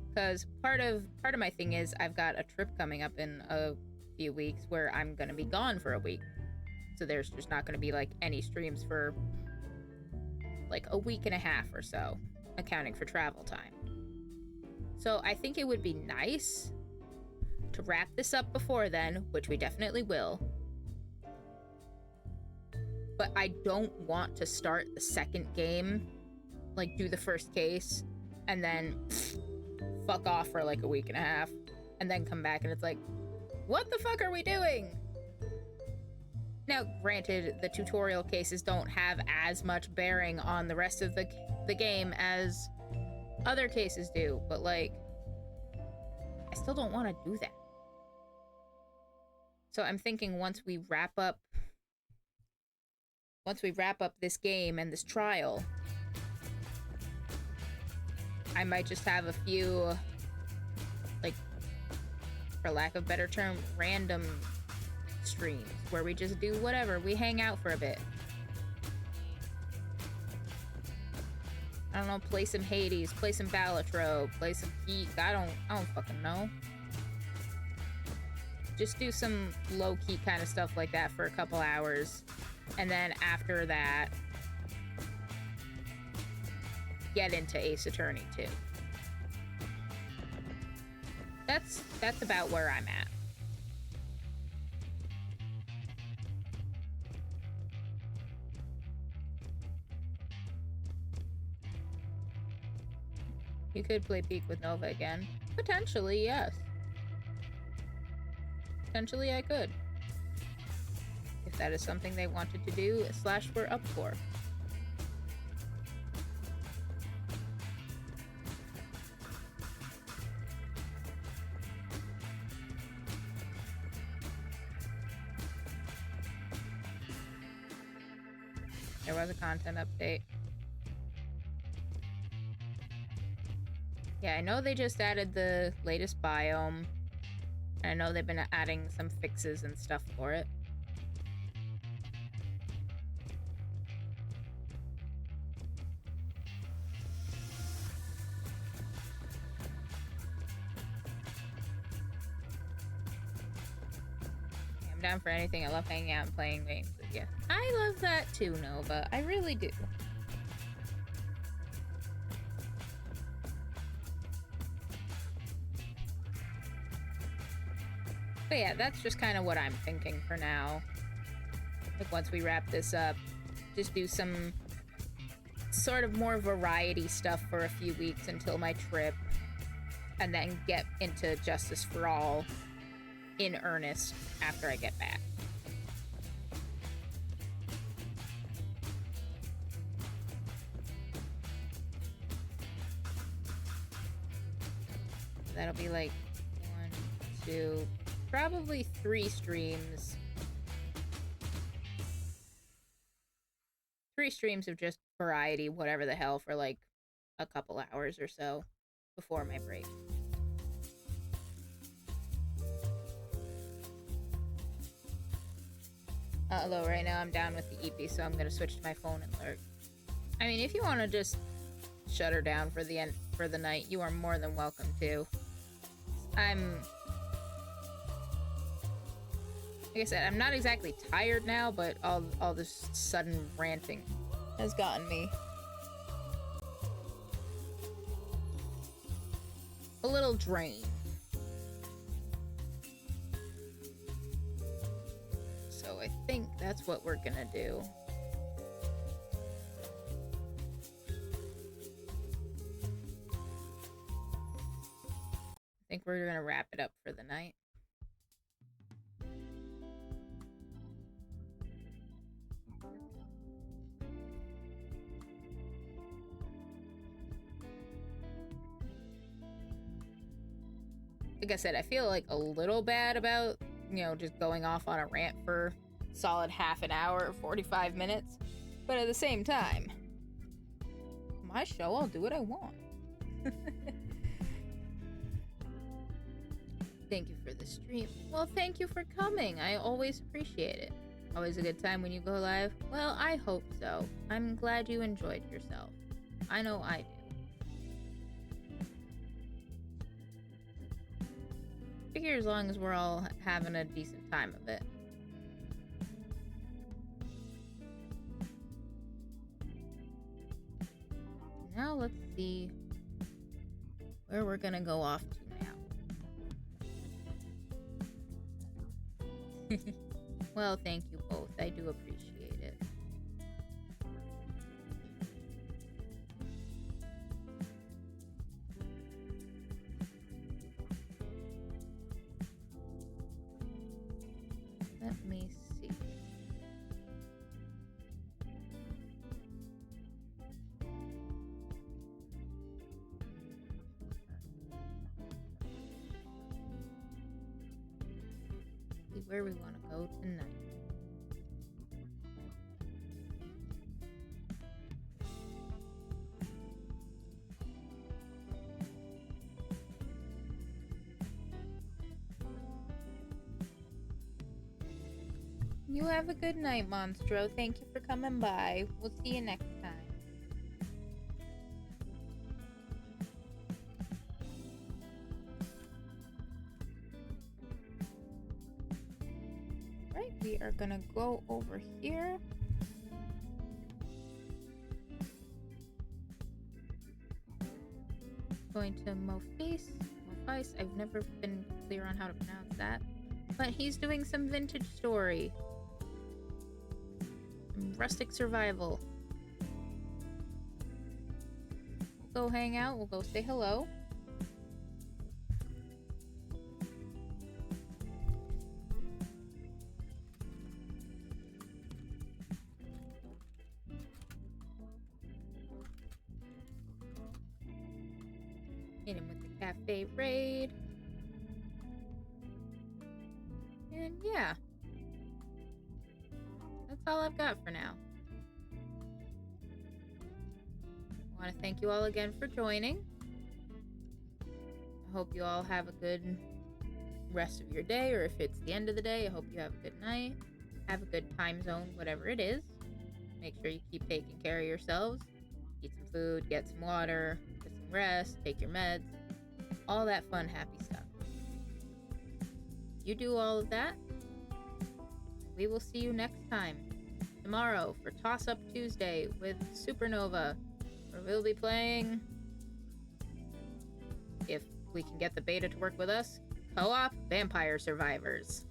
Because part of my thing is I've got a trip coming up in a few weeks where I'm going to be gone for a week. So there's just not going to be, like, any streams for, like, a week and a half or so, accounting for travel time. So I think it would be nice to wrap this up before then, which we definitely will. But I don't want to start the second game, like, do the first case, and then fuck off for, like, a week and a half, and then come back and it's like, what the fuck are we doing? Now, granted, the tutorial cases don't have as much bearing on the rest of the game as other cases do, but, like, I still don't want to do that. So I'm thinking once we wrap up this game and this trial, I might just have a few, like, for lack of a better term, random streams where we just do whatever. We hang out for a bit. I don't know, play some Hades, play some Balatro, play some Geek. I don't fucking know. Just do some low-key kind of stuff like that for a couple hours. And then after that, get into Ace Attorney 2. That's about where I'm at. You could play Peak with Nova again. Potentially, yes. Potentially I could. If that is something they wanted to do, / we're up for. There was a content update. Yeah, I know they just added the latest biome. I know they've been adding some fixes and stuff for it. I'm down for anything. I love hanging out and playing games with you. I love that too, Nova. I really do. But yeah, that's just kind of what I'm thinking for now. Like, once we wrap this up, just do some sort of more variety stuff for a few weeks until my trip, and then get into Justice for All in earnest after I get back. That'll be like 1, 2, probably 3 streams. 3 streams of just variety, whatever the hell, for like a couple hours or so before my break. Although right now I'm down with the EP, so I'm gonna switch to my phone and lurk. I mean, if you want to just shut her down for the night, you are more than welcome to. Like I said, I'm not exactly tired now, but all this sudden ranting has gotten me a little drained. So I think that's what we're gonna do. I think we're gonna wrap it up for the night. Like I said, I feel like a little bad about, just going off on a rant for solid half an hour, 45 minutes. But at the same time, my show, I'll do what I want. Thank you for the stream. Well, thank you for coming. I always appreciate it. Always a good time when you go live. Well, I hope so. I'm glad you enjoyed yourself. I know I do. Figure as long as we're all having a decent time of it. Now let's see where we're gonna go off to now. Well, thank you both. I do appreciate it. Let me see. where we want to go tonight. You have a good night, Monstro. Thank you for coming by. We'll see you next time. Right, we are gonna go over here. Going to Moface. I've never been clear on how to pronounce that. But he's doing some vintage story. Some rustic survival. We'll go hang out. We'll go say hello. Hit him with the Café raid. And yeah. That's all I've got for now. I want to thank you all again for joining. I hope you all have a good rest of your day, or if it's the end of the day, I hope you have a good night. Have a good time zone, whatever it is. Make sure you keep taking care of yourselves. Eat some food, get some water, get some rest, take your meds. All that fun, happy stuff. You do all of that. We will see you next time. Tomorrow for Toss Up Tuesday with Supernova, where we'll be playing, if we can get the beta to work with us, co-op Vampire Survivors.